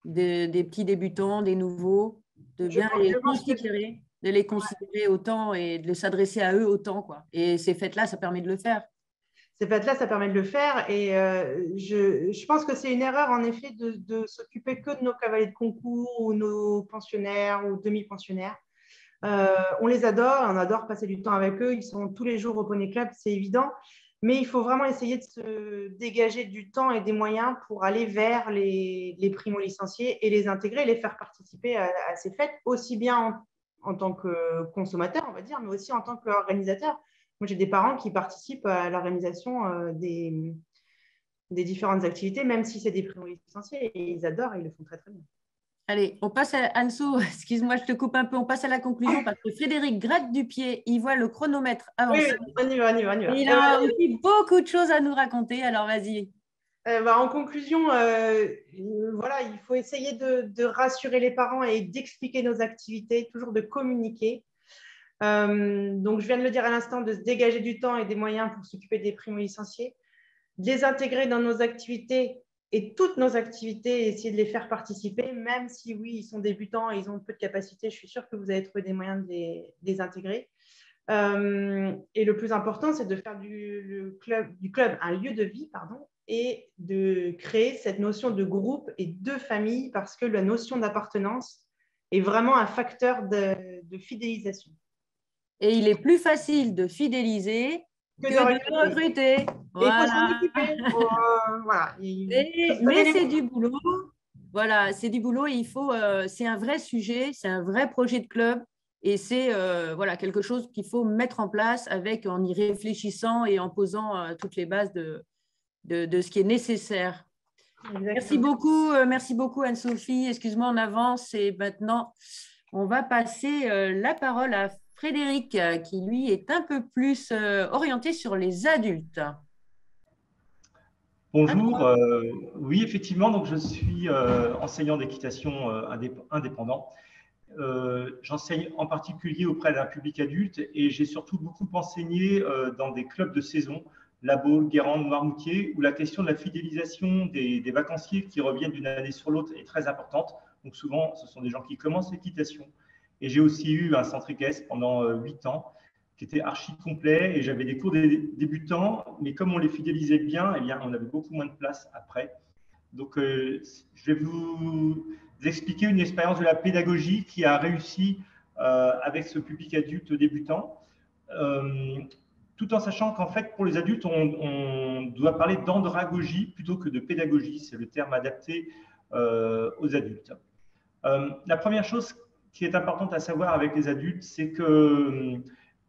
des petits débutants, des nouveaux, de bien les considérer autant et de s'adresser à eux autant, quoi. Et ces fêtes-là, ça permet de le faire. Ces fêtes-là, ça permet de le faire. Et je pense que c'est une erreur, en effet, de s'occuper que de nos cavaliers de concours ou nos pensionnaires ou demi-pensionnaires. On les adore, on adore passer du temps avec eux. Ils sont tous les jours au Poney Club, c'est évident. Mais il faut vraiment essayer de se dégager du temps et des moyens pour aller vers les primo-licenciés et les intégrer, les faire participer à ces fêtes, aussi bien en tant que consommateur, on va dire, mais aussi en tant qu'organisateur. Moi, j'ai des parents qui participent à l'organisation des différentes activités, même si c'est des primo-licenciés, et ils adorent et ils le font très, très bien. Allez, on passe à Anso, excuse-moi, je te coupe un peu, on passe à la conclusion parce que Frédéric gratte du pied, il voit le chronomètre avancer. Oui, on y va. Et il a aussi beaucoup de choses à nous raconter, alors vas-y. En conclusion, voilà, il faut essayer de rassurer les parents et d'expliquer nos activités, toujours de communiquer. Donc, je viens de le dire à l'instant, de se dégager du temps et des moyens pour s'occuper des primo-licenciés, de les intégrer dans nos activités et toutes nos activités, et essayer de les faire participer, même si, oui, ils sont débutants et ils ont peu de capacité, je suis sûre que vous allez trouver des moyens de les intégrer. Et le plus important, c'est de faire du club un lieu de vie, et de créer cette notion de groupe et de famille, parce que la notion d'appartenance est vraiment un facteur de fidélisation. Et il est plus facile de fidéliser que que de de recruter. Et il faut s'en Voilà. occuper. Voilà. Mais c'est du boulot. Voilà, c'est du boulot et c'est un vrai sujet, c'est un vrai projet de club et c'est voilà, quelque chose qu'il faut mettre en place en y réfléchissant et en posant toutes les bases de ce qui est nécessaire. Merci beaucoup Anne-Sophie. Excuse-moi, on avance et maintenant, on va passer la parole à Frédéric qui, lui, est un peu plus orienté sur les adultes. Bonjour, oui effectivement, donc je suis enseignant d'équitation indépendant. J'enseigne en particulier auprès d'un public adulte et j'ai surtout beaucoup enseigné dans des clubs de saison, La Baule, Guérande, Noirmoutier, où la question de la fidélisation des vacanciers qui reviennent d'une année sur l'autre est très importante. Donc souvent, ce sont des gens qui commencent l'équitation. Et j'ai aussi eu un centre équestre pendant 8 ans qui était archi complet et j'avais des cours des débutants, mais comme on les fidélisait bien, eh bien, on avait beaucoup moins de place après. Donc, je vais vous expliquer une expérience de la pédagogie qui a réussi avec ce public adulte débutant, tout en sachant qu'en fait, pour les adultes, on doit parler d'andragogie plutôt que de pédagogie. C'est le terme adapté aux adultes. La première chose qui est importante à savoir avec les adultes, c'est que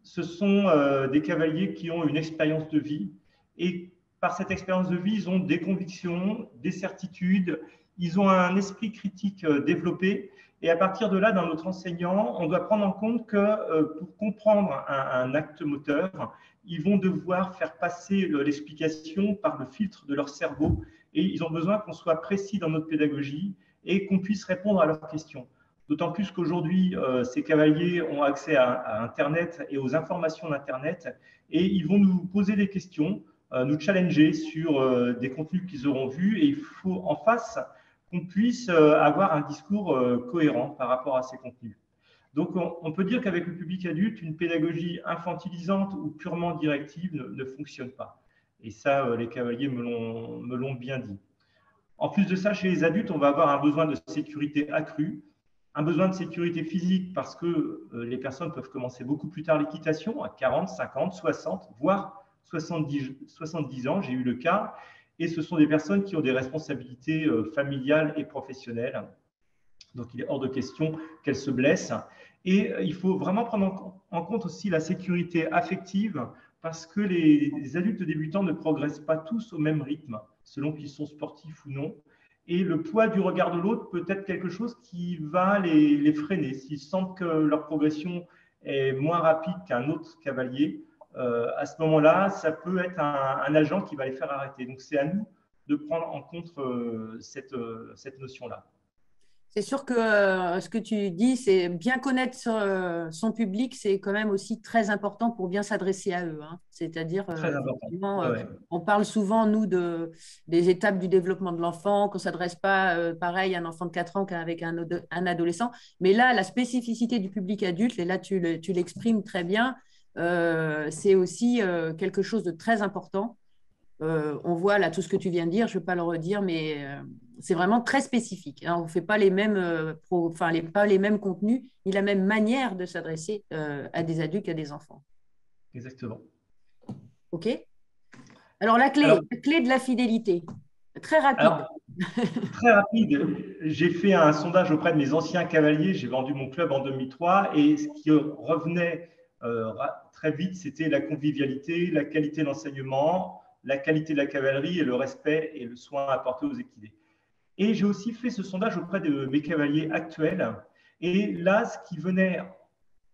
ce sont des cavaliers qui ont une expérience de vie et par cette expérience de vie, ils ont des convictions, des certitudes, ils ont un esprit critique développé. Et à partir de là, dans notre enseignant, on doit prendre en compte que pour comprendre un acte moteur, ils vont devoir faire passer l'explication par le filtre de leur cerveau. Et ils ont besoin qu'on soit précis dans notre pédagogie et qu'on puisse répondre à leurs questions. D'autant plus qu'aujourd'hui, ces cavaliers ont accès à Internet et aux informations d'Internet et ils vont nous poser des questions, nous challenger sur des contenus qu'ils auront vus et il faut en face qu'on puisse avoir un discours cohérent par rapport à ces contenus. Donc, on peut dire qu'avec le public adulte, une pédagogie infantilisante ou purement directive ne fonctionne pas. Et ça, les cavaliers me l'ont bien dit. En plus de ça, chez les adultes, on va avoir un besoin de sécurité accru, un besoin de sécurité physique parce que les personnes peuvent commencer beaucoup plus tard l'équitation, à 40, 50, 60, voire 70 ans, j'ai eu le cas, et ce sont des personnes qui ont des responsabilités familiales et professionnelles. Donc, il est hors de question qu'elles se blessent. Et il faut vraiment prendre en compte aussi la sécurité affective parce que les adultes débutants ne progressent pas tous au même rythme, selon qu'ils sont sportifs ou non. Et le poids du regard de l'autre peut être quelque chose qui va les freiner. S'ils sentent que leur progression est moins rapide qu'un autre cavalier, à ce moment-là, ça peut être un agent qui va les faire arrêter. Donc, c'est à nous de prendre en compte cette notion-là. C'est sûr que ce que tu dis, c'est bien connaître son public, c'est quand même aussi très important pour bien s'adresser à eux. Hein. C'est-à-dire, on parle souvent, nous, des étapes du développement de l'enfant, qu'on ne s'adresse pas pareil à un enfant de 4 ans qu'avec un adolescent. Mais là, la spécificité du public adulte, et là, tu l'exprimes très bien, c'est aussi quelque chose de très important. On voit là tout ce que tu viens de dire, je ne vais pas le redire, mais c'est vraiment très spécifique. Hein. On ne fait pas les mêmes, pas les mêmes contenus, ni la même manière de s'adresser à des adultes qu'à des enfants. Exactement. OK. Alors, la clé de la fidélité, très rapide. Alors, très rapide. J'ai fait un sondage auprès de mes anciens cavaliers. J'ai vendu mon club en 2003 et ce qui revenait très vite, c'était la convivialité, la qualité de l'enseignement, la qualité de la cavalerie et le respect et le soin apporté aux équidés. Et j'ai aussi fait ce sondage auprès de mes cavaliers actuels. Et là, ce qui venait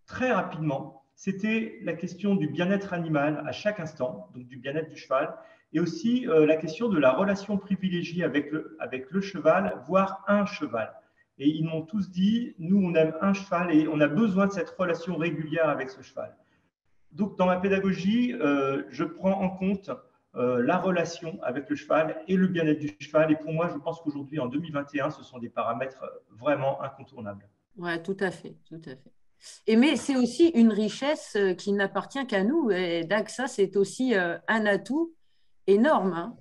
très rapidement, c'était la question du bien-être animal à chaque instant, donc du bien-être du cheval, et aussi la question de la relation privilégiée avec le cheval, voire un cheval. Et ils m'ont tous dit, nous, on aime un cheval et on a besoin de cette relation régulière avec ce cheval. Donc, dans ma pédagogie, je prends en compte la relation avec le cheval et le bien-être du cheval. Et pour moi, je pense qu'aujourd'hui, en 2021, ce sont des paramètres vraiment incontournables. Oui, tout à fait, tout à fait. Mais c'est aussi une richesse qui n'appartient qu'à nous. Et donc, ça, c'est aussi un atout énorme hein,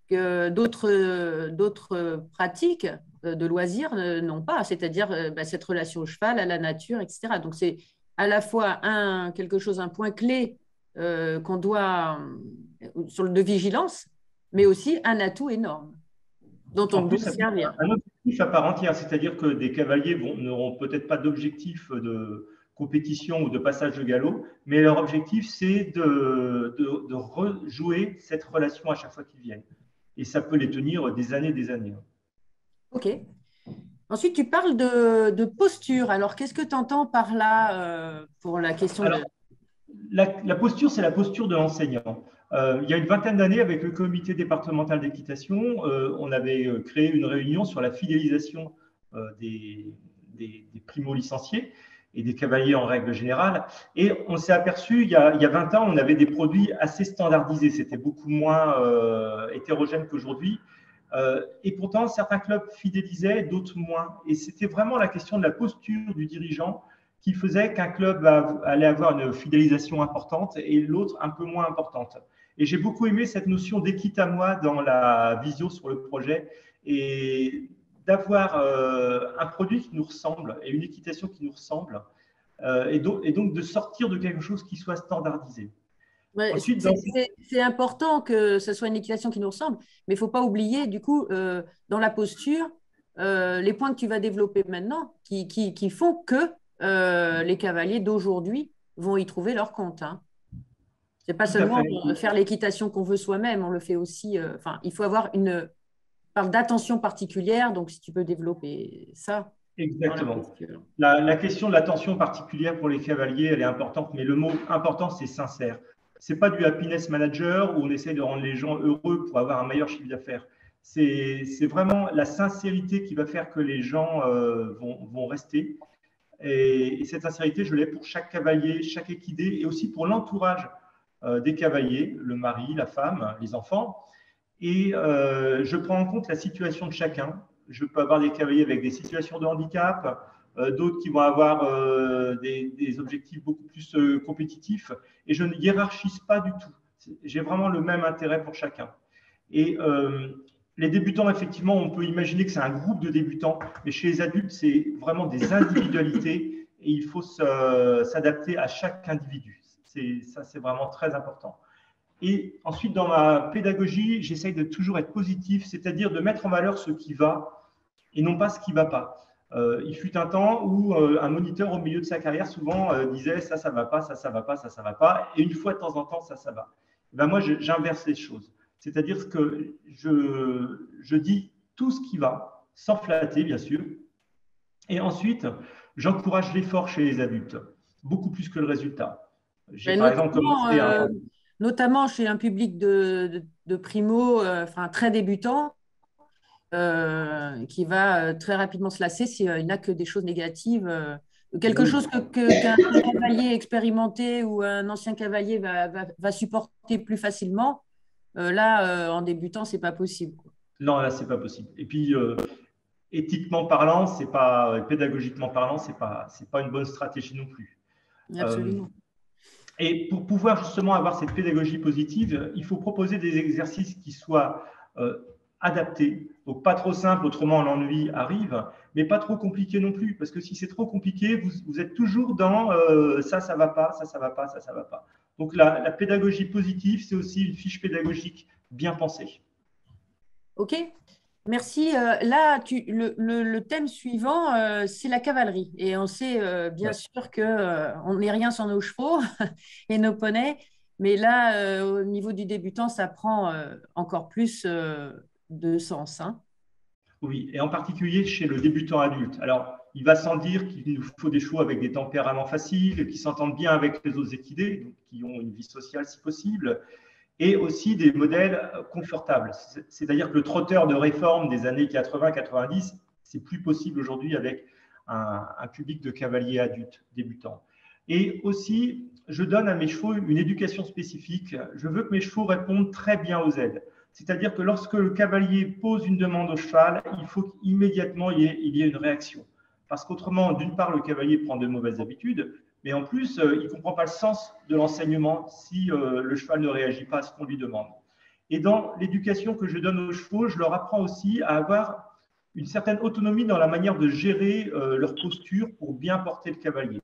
que d'autres pratiques de loisirs n'ont pas, c'est-à-dire cette relation au cheval, à la nature, etc. Donc, c'est à la fois un point clé qu'on doit, de vigilance, mais aussi un atout énorme dont on En doit plus, se servir. un objectif à part entière, c'est-à-dire que des cavaliers n'auront peut-être pas d'objectif de compétition ou de passage de galop, mais leur objectif, c'est de rejouer cette relation à chaque fois qu'ils viennent. Et ça peut les tenir des années, des années. OK. Ensuite, tu parles de posture. Alors, qu'est-ce que tu entends par là pour la question Alors, la posture, c'est la posture de l'enseignant. Il y a une vingtaine d'années, avec le comité départemental d'équitation, on avait créé une réunion sur la fidélisation des primo-licenciés et des cavaliers en règle générale. Et on s'est aperçu, il y a 20 ans, on avait des produits assez standardisés. C'était beaucoup moins hétérogène qu'aujourd'hui. Et pourtant, certains clubs fidélisaient, d'autres moins. Et c'était vraiment la question de la posture du dirigeant qui faisait qu'un club allait avoir une fidélisation importante et l'autre un peu moins importante. Et j'ai beaucoup aimé cette notion d'équite à moi dans la vision sur le projet et d'avoir un produit qui nous ressemble et une équitation qui nous ressemble et donc de sortir de quelque chose qui soit standardisé. Ouais, Ensuite, c'est important que ce soit une équitation qui nous ressemble, mais il ne faut pas oublier, du coup, dans la posture, les points que tu vas développer maintenant qui font que les cavaliers d'aujourd'hui vont y trouver leur compte. Hein. Ce n'est pas tout à seulement fait. faire l'équitation qu'on veut soi-même, on le fait aussi. Enfin, il faut avoir une parle d'attention particulière, donc si tu peux développer ça. Exactement. La question de l'attention particulière pour les cavaliers, elle est importante, mais le mot important, c'est sincère. Ce n'est pas du happiness manager où on essaie de rendre les gens heureux pour avoir un meilleur chiffre d'affaires. C'est vraiment la sincérité qui va faire que les gens vont rester. Et cette sincérité, je l'ai pour chaque cavalier, chaque équidé et aussi pour l'entourage des cavaliers, le mari, la femme, les enfants. Et je prends en compte la situation de chacun. Je peux avoir des cavaliers avec des situations de handicap, d'autres qui vont avoir des objectifs beaucoup plus compétitifs. Et je ne hiérarchise pas du tout. J'ai vraiment le même intérêt pour chacun. Et les débutants, effectivement, on peut imaginer que c'est un groupe de débutants, mais chez les adultes, c'est vraiment des individualités et il faut s'adapter à chaque individu. Ça, c'est vraiment très important. Et ensuite, dans ma pédagogie, j'essaye de toujours être positif, c'est-à-dire de mettre en valeur ce qui va et non pas ce qui ne va pas. Il fut un temps où un moniteur au milieu de sa carrière souvent disait ça va pas, ça va pas, ça va pas, et une fois de temps en temps, ça va. Ben moi, j'inverse les choses. C'est-à-dire que je dis tout ce qui va, sans flatter, bien sûr. Et ensuite, j'encourage l'effort chez les adultes, beaucoup plus que le résultat. J'ai par exemple commencé notamment chez un public de primo, enfin très débutant, qui va très rapidement se lasser s'il n'a que des choses négatives. Quelque chose qu'un cavalier expérimenté ou un ancien cavalier va supporter plus facilement. Là, en débutant, ce n'est pas possible. Non, là, ce n'est pas possible. Et puis, éthiquement parlant, pédagogiquement parlant, ce n'est pas une bonne stratégie non plus. Absolument. Et pour pouvoir justement avoir cette pédagogie positive, il faut proposer des exercices qui soient adaptés. Donc, pas trop simple, autrement l'ennui arrive, mais pas trop compliqué non plus. Parce que si c'est trop compliqué, vous êtes toujours dans ça va pas, ça va pas, ça va pas. Donc, la pédagogie positive, c'est aussi une fiche pédagogique bien pensée. OK. Merci. Là, le thème suivant, c'est la cavalerie. Et on sait bien sûr qu'on n'est rien sans nos chevaux et nos poneys. Mais là, au niveau du débutant, ça prend encore plus de sens. Hein. Oui, et en particulier chez le débutant adulte. Alors, il va sans dire qu'il nous faut des chevaux avec des tempéraments faciles, qui s'entendent bien avec les autres équidés, qui ont une vie sociale si possible, et aussi des modèles confortables. C'est-à-dire que le trotteur de réforme des années 80-90, c'est plus possible aujourd'hui avec un public de cavaliers adultes débutants. Et aussi, je donne à mes chevaux une éducation spécifique. Je veux que mes chevaux répondent très bien aux aides. C'est-à-dire que lorsque le cavalier pose une demande au cheval, il faut qu'immédiatement il y ait une réaction. Parce qu'autrement, d'une part, le cavalier prend de mauvaises habitudes, mais en plus, il ne comprend pas le sens de l'enseignement si le cheval ne réagit pas à ce qu'on lui demande. Et dans l'éducation que je donne aux chevaux, je leur apprends aussi à avoir une certaine autonomie dans la manière de gérer leur posture pour bien porter le cavalier.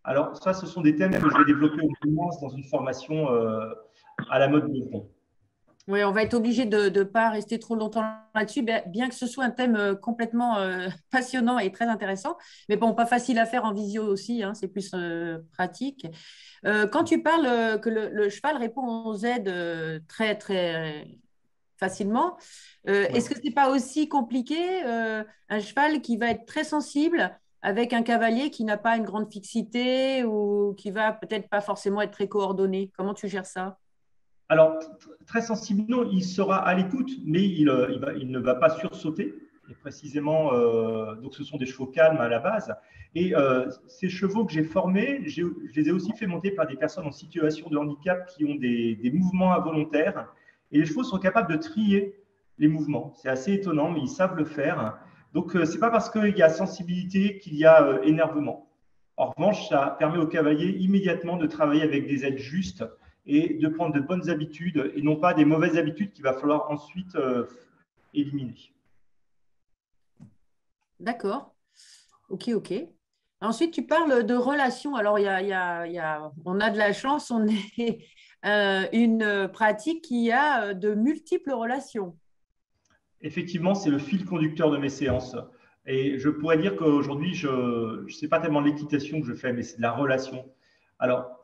Alors, ça, ce sont des thèmes que je vais développer au moins dans une formation à la mode Mouton. Oui, on va être obligé de ne pas rester trop longtemps là-dessus, bien que ce soit un thème complètement passionnant et très intéressant. Mais bon, pas facile à faire en visio aussi, hein, c'est plus pratique. Quand tu parles que le cheval répond aux aides très, très facilement, Oui. est-ce que ce n'est pas aussi compliqué un cheval qui va être très sensible avec un cavalier qui n'a pas une grande fixité ou qui va peut-être pas forcément être très coordonné? Comment tu gères ça? Alors, très sensible, non, il sera à l'écoute, mais il ne va pas sursauter. Et précisément, donc ce sont des chevaux calmes à la base. Et ces chevaux que j'ai formés, je les ai aussi fait monter par des personnes en situation de handicap qui ont des mouvements involontaires. Et les chevaux sont capables de trier les mouvements. C'est assez étonnant, mais ils savent le faire. Donc, ce n'est pas parce qu'il y a sensibilité qu'il y a énervement. En revanche, ça permet au cavalier immédiatement de travailler avec des aides justes et de prendre de bonnes habitudes et non pas des mauvaises habitudes qu'il va falloir ensuite éliminer. D'accord. Ok, ok. Ensuite, tu parles de relations. Alors, on a de la chance, on est une pratique qui a de multiples relations. Effectivement, c'est le fil conducteur de mes séances. Et je pourrais dire qu'aujourd'hui, je sais pas tellement l'équitation que je fais, mais c'est de la relation. Alors,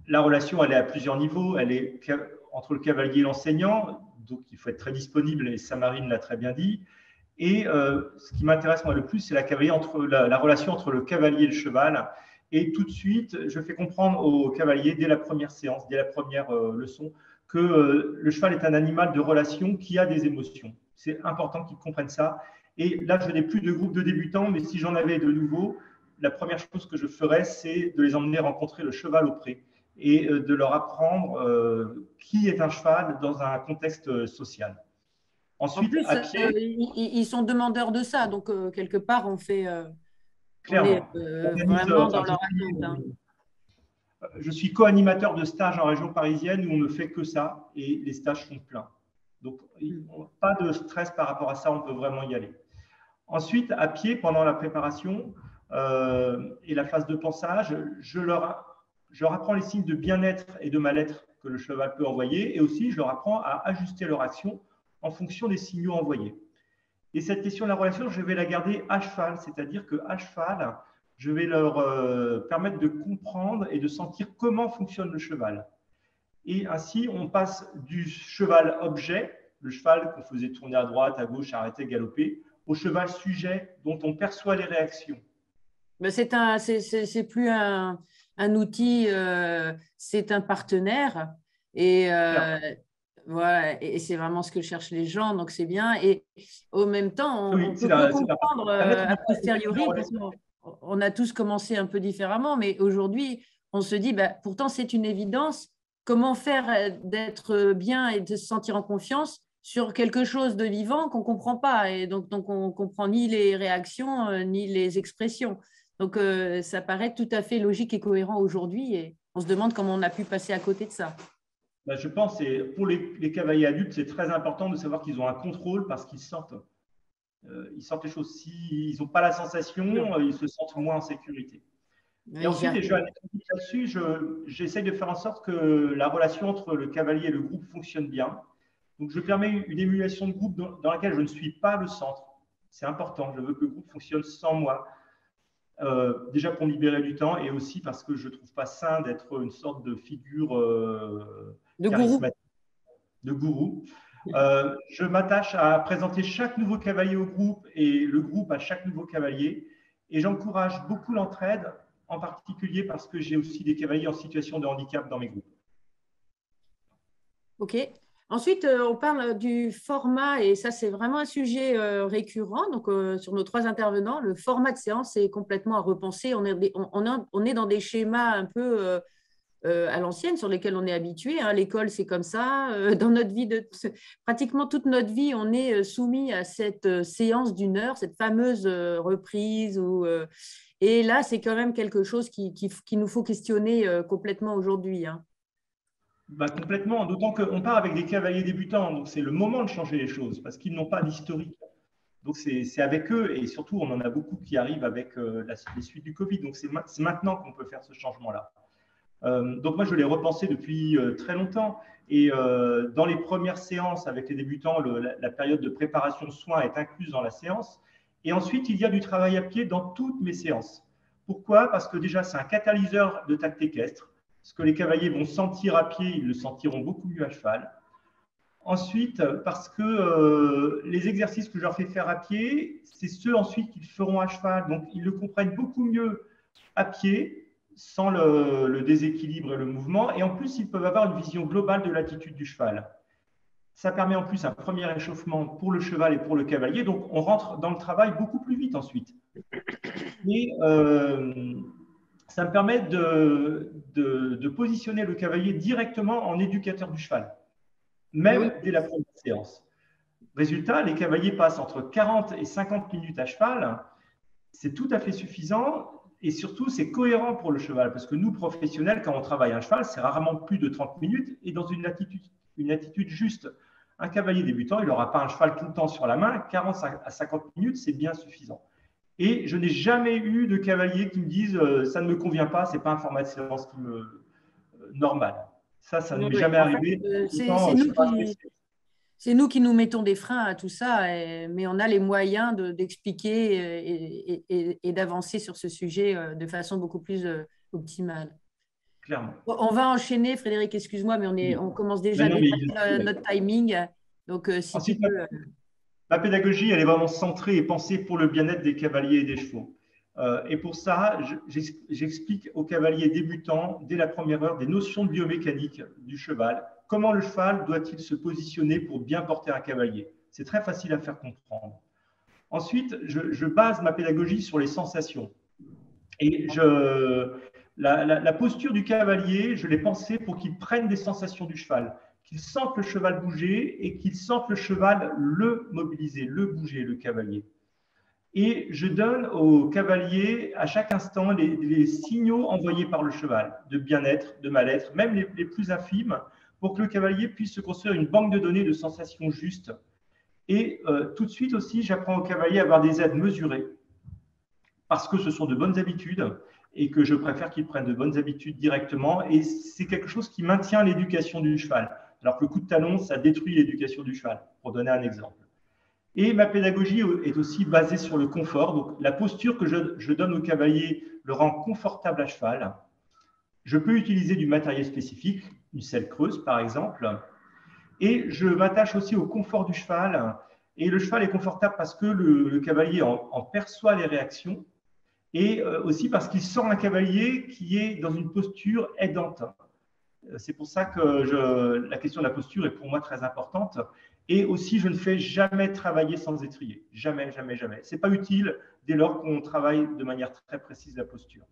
la relation, elle est à plusieurs niveaux. Elle est entre le cavalier et l'enseignant, donc il faut être très disponible, et Samarine l'a très bien dit. Et ce qui m'intéresse moi le plus, c'est la relation entre le cavalier et le cheval. Et tout de suite, je fais comprendre au cavalier, dès la première séance, dès la première leçon, que le cheval est un animal de relation qui a des émotions. C'est important qu'ils comprennent ça. Et là, je n'ai plus de groupe de débutants, mais si j'en avais de nouveaux, la première chose que je ferais, c'est de les emmener rencontrer le cheval au pré et de leur apprendre qui est un cheval dans un contexte social. En Ensuite, plus, à pied, ils sont demandeurs de ça. Donc, quelque part, on est clairement, on organise, vraiment dans leur attente, hein. je suis co-animateur de stages en région parisienne où on ne fait que ça et les stages sont pleins. Donc, pas de stress par rapport à ça, on peut vraiment y aller. Ensuite, à pied, pendant la préparation et la phase de pensage, je leur apprends les signes de bien-être et de mal-être que le cheval peut envoyer et aussi je leur apprends à ajuster leur action en fonction des signaux envoyés. Et cette question de la relation, je vais la garder à cheval, c'est-à-dire qu'à cheval, je vais leur permettre de comprendre et de sentir comment fonctionne le cheval. Et ainsi, on passe du cheval objet, le cheval qu'on faisait tourner à droite, à gauche, arrêter, galoper, au cheval sujet dont on perçoit les réactions. Mais c'est plus un outil, c'est un partenaire. Et voilà, et c'est vraiment ce que cherchent les gens, donc c'est bien. Et au même temps, Oui, on peut comprendre a posteriori, parce qu'on a tous commencé un peu différemment, mais aujourd'hui, on se dit, bah, pourtant c'est une évidence, comment faire d'être bien et de se sentir en confiance sur quelque chose de vivant qu'on ne comprend pas, et donc on ne comprend ni les réactions, ni les expressions. Donc ça paraît tout à fait logique et cohérent aujourd'hui, et on se demande comment on a pu passer à côté de ça. Ben, je pense que pour les cavaliers adultes, c'est très important de savoir qu'ils ont un contrôle parce qu'ils sortent les choses. S'ils n'ont pas la sensation, ils se sentent moins en sécurité. Et ensuite, et je vais aller là-dessus, j'essaye de faire en sorte que la relation entre le cavalier et le groupe fonctionne bien. Donc, je permets une émulation de groupe dans laquelle je ne suis pas le centre. C'est important. Je veux que le groupe fonctionne sans moi. Déjà pour me libérer du temps et aussi parce que je ne trouve pas sain d'être une sorte de figure charismatique, de gourou. Je m'attache à présenter chaque nouveau cavalier au groupe et le groupe à chaque nouveau cavalier. Et j'encourage beaucoup l'entraide, en particulier parce que j'ai aussi des cavaliers en situation de handicap dans mes groupes. OK. Ensuite, on parle du format, et ça, c'est vraiment un sujet récurrent. Donc, sur nos 3 intervenants, le format de séance est complètement à repenser. On est dans des schémas un peu à l'ancienne sur lesquels on est habitué, hein. L'école, c'est comme ça. Dans notre vie, pratiquement toute notre vie, on est soumis à cette séance d'1 heure, cette fameuse reprise. Et là, c'est quand même quelque chose qui nous faut questionner complètement aujourd'hui, hein. Bah, complètement, d'autant qu'on part avec des cavaliers débutants, donc c'est le moment de changer les choses parce qu'ils n'ont pas d'historique. Donc, c'est avec eux, et surtout, on en a beaucoup qui arrivent avec les suites du Covid. Donc, c'est maintenant qu'on peut faire ce changement-là. Donc, moi, je l'ai repensé depuis très longtemps. Et dans les premières séances avec les débutants, la période de préparation de soins est incluse dans la séance. Et ensuite, il y a du travail à pied dans toutes mes séances. Pourquoi? Parce que déjà, c'est un catalyseur de tact équestre. Ce que les cavaliers vont sentir à pied, ils le sentiront beaucoup mieux à cheval. Ensuite, parce que les exercices que je leur fais faire à pied, c'est ceux ensuite qu'ils feront à cheval. Donc, ils le comprennent beaucoup mieux à pied, sans le déséquilibre et le mouvement. Et en plus, ils peuvent avoir une vision globale de l'attitude du cheval. Ça permet en plus un premier échauffement pour le cheval et pour le cavalier. Donc, on rentre dans le travail beaucoup plus vite ensuite. Et ça me permet de positionner le cavalier directement en éducateur du cheval, même dès la première séance. Résultat, les cavaliers passent entre 40 et 50 minutes à cheval. C'est tout à fait suffisant et surtout, c'est cohérent pour le cheval parce que nous, professionnels, quand on travaille un cheval, c'est rarement plus de 30 minutes et dans une attitude juste. Un cavalier débutant, il n'aura pas un cheval tout le temps sur la main. 40 à 50 minutes, c'est bien suffisant. Et je n'ai jamais eu de cavalier qui me dise ça ne me convient pas, ce n'est pas un format de séance normal. Ça ne m'est jamais arrivé. C'est nous qui nous mettons des freins à tout ça, mais on a les moyens d'expliquer et d'avancer sur ce sujet de façon beaucoup plus optimale. Clairement. On va enchaîner, Frédéric, excuse-moi, mais on commence déjà notre timing. Donc, si ensuite, tu peux… Ma pédagogie, elle est vraiment centrée et pensée pour le bien-être des cavaliers et des chevaux. Et pour ça, j'explique aux cavaliers débutants, dès la première heure, des notions de biomécanique du cheval. Comment le cheval doit-il se positionner pour bien porter un cavalier? C'est très facile à faire comprendre. Ensuite, je base ma pédagogie sur les sensations. Et la posture du cavalier, je l'ai pensée pour qu'il prenne des sensations du cheval, qu'il sente le cheval bouger et qu'il sente le cheval le mobiliser, le bouger, le cavalier. Et je donne au cavalier à chaque instant les signaux envoyés par le cheval, de bien-être, de mal-être, même les plus infimes, pour que le cavalier puisse se construire une banque de données de sensations justes. Et tout de suite aussi, j'apprends au cavalier à avoir des aides mesurées, parce que ce sont de bonnes habitudes et que je préfère qu'ils prennent de bonnes habitudes directement. Et c'est quelque chose qui maintient l'éducation du cheval, alors que le coup de talon, ça détruit l'éducation du cheval, pour donner un exemple. Et ma pédagogie est aussi basée sur le confort. Donc, la posture que je donne au cavalier le rend confortable à cheval. Je peux utiliser du matériel spécifique, une selle creuse par exemple. Et je m'attache aussi au confort du cheval. Et le cheval est confortable parce que le cavalier en perçoit les réactions et aussi parce qu'il sent un cavalier qui est dans une posture aidante. C'est pour ça que la question de la posture est pour moi très importante. Et aussi, je ne fais jamais travailler sans étrier. Jamais, jamais, jamais. Ce n'est pas utile dès lors qu'on travaille de manière très précise la posture.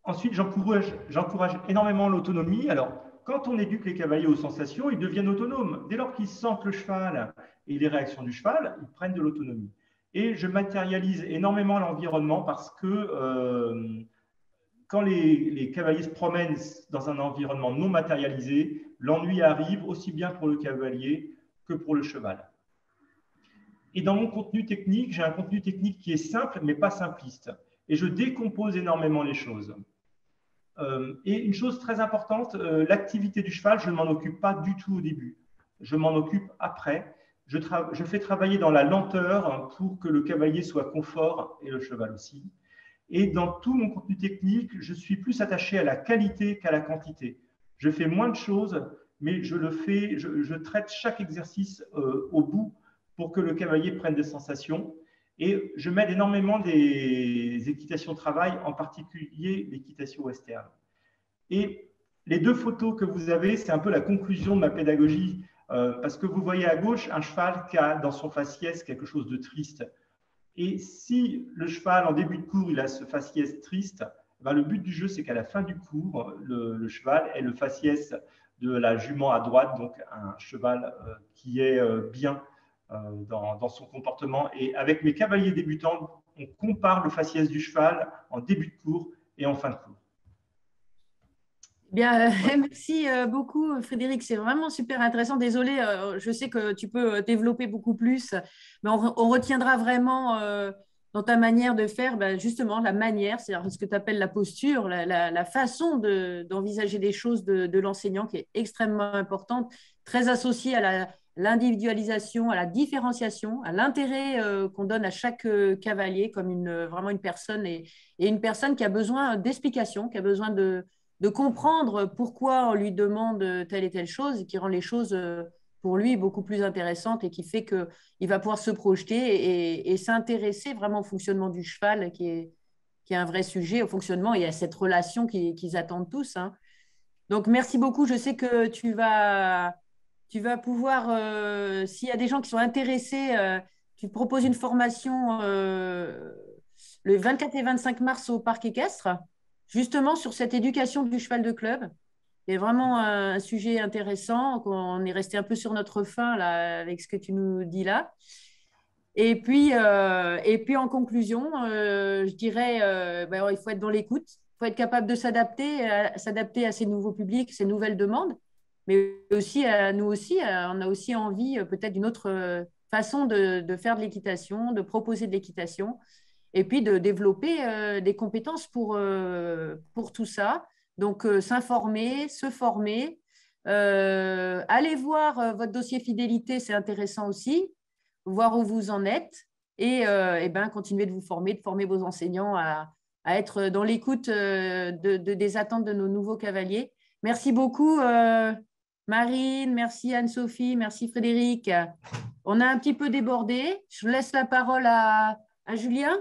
Ensuite, j'encourage énormément l'autonomie. Alors, quand on éduque les cavaliers aux sensations, ils deviennent autonomes. Dès lors qu'ils sentent le cheval et les réactions du cheval, ils prennent de l'autonomie. Et je matérialise énormément l'environnement parce que quand les cavaliers se promènent dans un environnement non matérialisé, l'ennui arrive aussi bien pour le cavalier que pour le cheval. Et dans mon contenu technique, j'ai un contenu technique qui est simple, mais pas simpliste. Et je décompose énormément les choses. Et une chose très importante, l'activité du cheval, je ne m'en occupe pas du tout au début. Je m'en occupe après. Je fais travailler dans la lenteur pour que le cavalier soit confort et le cheval aussi. Et dans tout mon contenu technique, je suis plus attaché à la qualité qu'à la quantité. Je fais moins de choses, mais je traite chaque exercice au bout pour que le cavalier prenne des sensations. Et je m'aide énormément des équitations de travail, en particulier l'équitation western. Et les deux photos que vous avez, c'est un peu la conclusion de ma pédagogie, parce que vous voyez à gauche un cheval qui a dans son faciès quelque chose de triste. Et si le cheval, en début de cours, il a ce faciès triste, ben le but du jeu, c'est qu'à la fin du cours, le cheval ait le faciès de la jument à droite, donc un cheval qui est bien dans son comportement. Et avec mes cavaliers débutants, on compare le faciès du cheval en début de cours et en fin de cours. Bien, merci beaucoup, Frédéric. C'est vraiment super intéressant. Désolée, je sais que tu peux développer beaucoup plus, mais on retiendra vraiment dans ta manière de faire, ben, justement, la manière, c'est-à-dire ce que tu appelles la posture, la façon d'envisager les choses de l'enseignant qui est extrêmement importante, très associée à l'individualisation, à la différenciation, à l'intérêt qu'on donne à chaque cavalier comme vraiment une personne et une personne qui a besoin d'explication, qui a besoin de comprendre pourquoi on lui demande telle et telle chose et qui rend les choses pour lui beaucoup plus intéressantes et qui fait qu'il va pouvoir se projeter et s'intéresser vraiment au fonctionnement du cheval qui est un vrai sujet, au fonctionnement et à cette relation qu'ils attendent tous. Hein. Donc, merci beaucoup. Je sais que tu vas pouvoir, s'il y a des gens qui sont intéressés, tu proposes une formation le 24 et 25 mars au Parc équestre, justement sur cette éducation du cheval de club. C'est vraiment un sujet intéressant. On est resté un peu sur notre faim là, avec ce que tu nous dis là. Et puis en conclusion, je dirais, ben, il faut être dans l'écoute, il faut être capable de s'adapter à ces nouveaux publics, ces nouvelles demandes, mais aussi à nous aussi, on a aussi envie peut-être d'une autre façon de faire de l'équitation, de proposer de l'équitation, et puis de développer des compétences pour tout ça. Donc s'informer, se former, allez voir votre dossier fidélité, c'est intéressant aussi voir où vous en êtes et ben, continuer de former vos enseignants à être dans l'écoute des attentes de nos nouveaux cavaliers. Merci beaucoup, Marine, merci Anne-Sophie, merci Frédéric. On a un petit peu débordé. Je laisse la parole à Julien.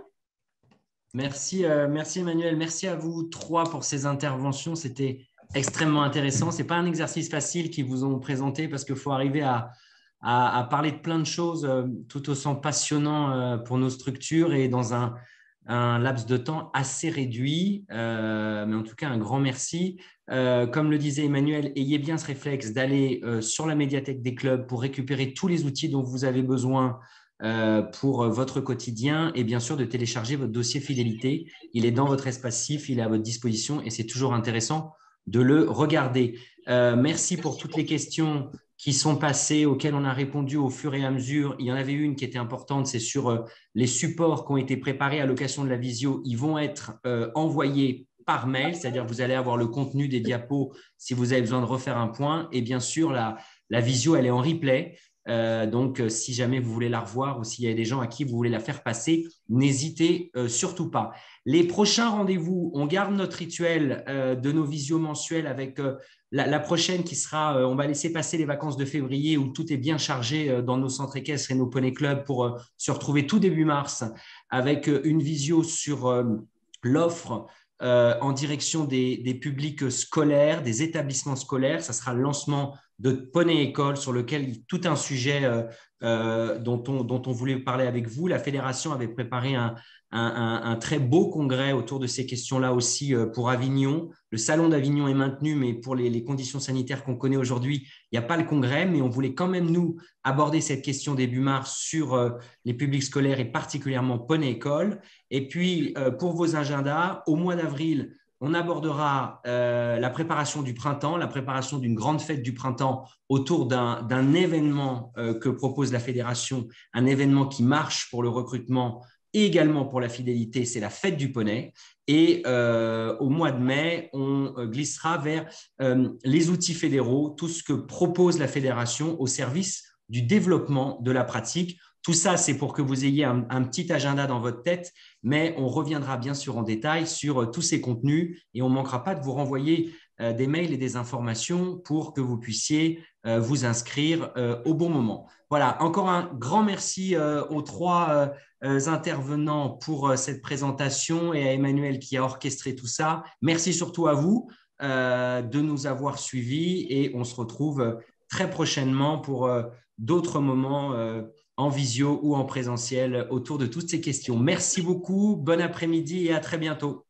Merci, merci Emmanuel. Merci à vous trois pour ces interventions. C'était extrêmement intéressant. Ce n'est pas un exercice facile qu'ils vous ont présenté parce qu'il faut arriver à parler de plein de choses tout aussi passionnant pour nos structures et dans un laps de temps assez réduit. Mais en tout cas, un grand merci. Comme le disait Emmanuel, ayez bien ce réflexe d'aller sur la médiathèque des clubs pour récupérer tous les outils dont vous avez besoin pour votre quotidien et bien sûr de télécharger votre dossier fidélité. Il est dans votre espace CIF, il est à votre disposition et c'est toujours intéressant de le regarder. Merci pour toutes les questions qui sont passées, auxquelles on a répondu au fur et à mesure. Il y en avait une qui était importante, c'est sur les supports qui ont été préparés à l'occasion de la visio. Ils vont être envoyés par mail, c'est-à-dire vous allez avoir le contenu des diapos si vous avez besoin de refaire un point. Et bien sûr, la visio, elle est en replay. Donc, si jamais vous voulez la revoir ou s'il y a des gens à qui vous voulez la faire passer, n'hésitez surtout pas. Les prochains rendez-vous, on garde notre rituel de nos visios mensuels avec la prochaine qui sera, on va laisser passer les vacances de février où tout est bien chargé dans nos centres équestres et nos poney clubs pour se retrouver tout début mars avec une visio sur l'offre en direction des publics scolaires, des établissements scolaires. Ça sera le lancement de Poney École sur lequel tout un sujet dont on voulait parler avec vous. La fédération avait préparé un très beau congrès autour de ces questions-là aussi pour Avignon. Le salon d'Avignon est maintenu, mais pour les conditions sanitaires qu'on connaît aujourd'hui, il n'y a pas le congrès, mais on voulait quand même, nous, aborder cette question début mars sur les publics scolaires et particulièrement Poney École. Et puis, pour vos agendas, au mois d'avril, on abordera la préparation du printemps, la préparation d'une grande fête du printemps autour d'un événement que propose la fédération, un événement qui marche pour le recrutement et également pour la fidélité, c'est la fête du poney. Et au mois de mai, on glissera vers les outils fédéraux, tout ce que propose la fédération au service du développement de la pratique. Tout ça, c'est pour que vous ayez un petit agenda dans votre tête, mais on reviendra bien sûr en détail sur tous ces contenus et on ne manquera pas de vous renvoyer des mails et des informations pour que vous puissiez vous inscrire au bon moment. Voilà, encore un grand merci aux trois intervenants pour cette présentation et à Emmanuel qui a orchestré tout ça. Merci surtout à vous de nous avoir suivis et on se retrouve très prochainement pour d'autres moments en visio ou en présentiel autour de toutes ces questions. Merci beaucoup, bon après-midi et à très bientôt.